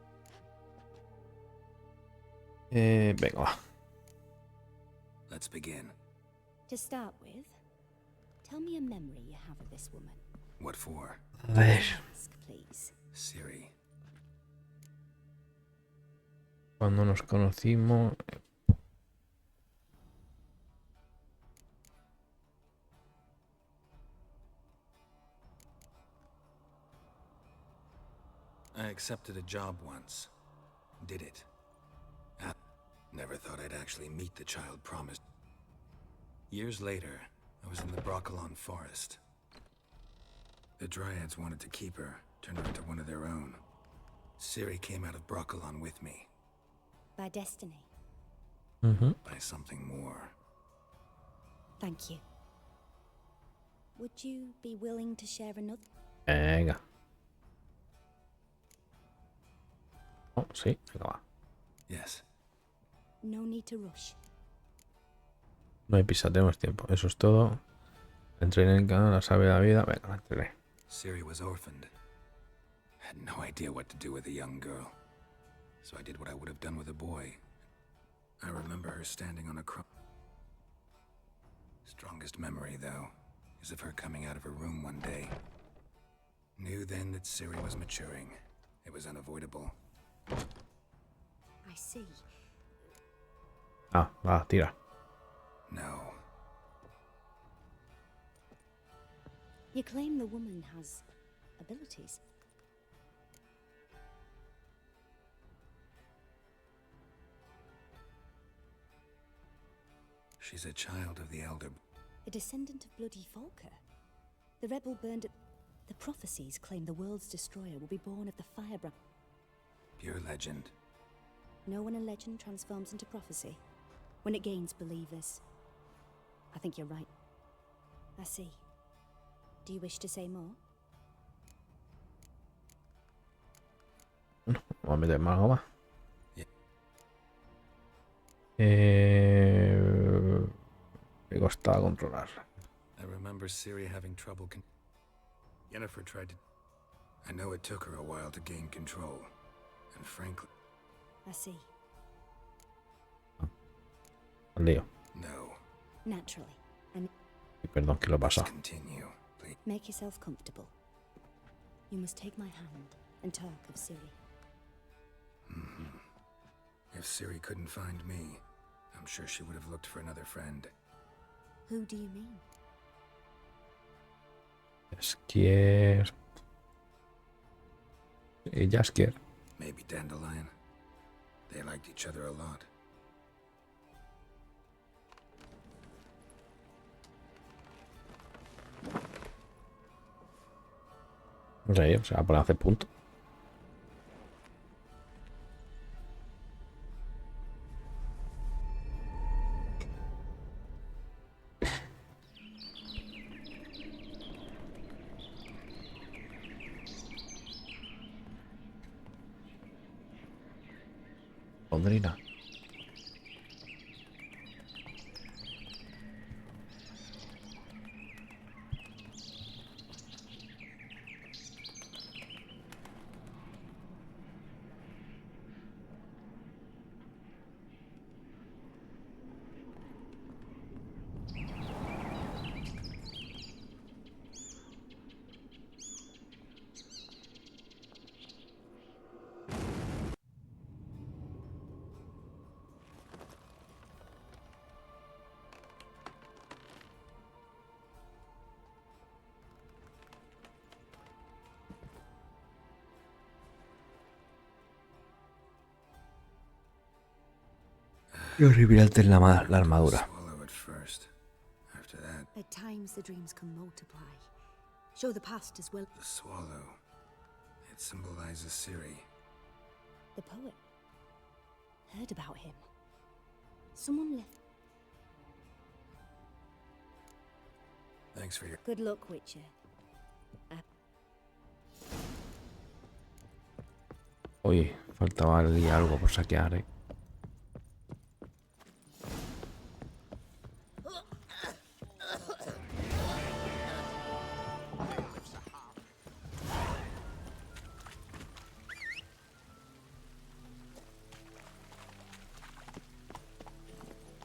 Venga, va. Let's begin. To start with, tell me a memory you have of this woman. What for? A ver. Ask, please. Siri. Cuando nos conocimos. I accepted a job once. Did it. I never thought I'd actually meet the child promised. Years later, I was in the Broccolon forest. The Dryads wanted to keep her, turn her into one of their own. Siri came out of Broccolon with me. By destiny. By something more. Thank you. Would you be willing to share another? Venga. Oh, sí, venga, va. Yes. No need to rush. No hay prisa, tenemos tiempo. Eso es todo. Entré en el canal, la sabe la vida. Venga, la entré. Siri was orphaned. Had no idea what to do with a young girl. So I did what I would have done with a boy. I remember her standing on a Strongest memory, though, is of her coming out of her room one day. Knew then that Siri was maturing. It was unavoidable. I see. Ah, va, tira. No. You claim the woman has abilities. She's a child of the Elder. A descendant of bloody Volker. The rebel burned at... The prophecies claim the world's destroyer will be born of the firebrand. Pure legend. Know when a legend transforms into prophecy? When it gains believers. I think you're right. I see. Do you wish to say more? Vamos a meter más goma. Me costaba controlar. I remember Siri having trouble Yennefer tried to... I know it took her a while to gain control. And frankly... I see. Al lío. No. Naturally. And Y perdón que lo pasa. Continue, please. make yourself comfortable. You must take my hand and talk of Siri. If Siri couldn't find me, I'm sure she would have looked for another friend. Who do you mean? Jaskier. Jaskier. Maybe Dandelion. They liked each other a lot. No sé, o sea, por hacer punto. Podrina. Qué horrible la armadura. At times the dreams can multiply. Show the past as well. The swallow. It symbolizes Siri. The poet. Heard about him. Someone left. Thanks for your... Good luck, Witcher. Uy, faltaba aquí algo por saquear, ¿eh?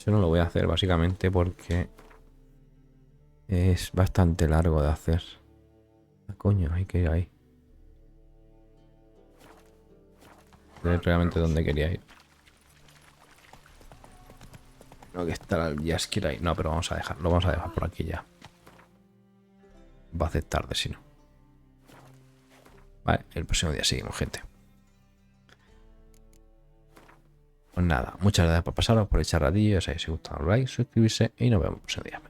Yo no lo voy a hacer básicamente porque es bastante largo de hacer. Ah, coño, hay que ir ahí. Es realmente donde quería ir. Creo que está el Yaskir ahí. No, pero vamos a dejarlo. Lo vamos a dejar por aquí ya. Va a hacer tarde si no. Vale, el próximo día seguimos, gente. Pues nada, muchas gracias por pasaros, por echar ratillo. Ya sabéis, si os gusta, like, suscribirse y nos vemos el próximo día.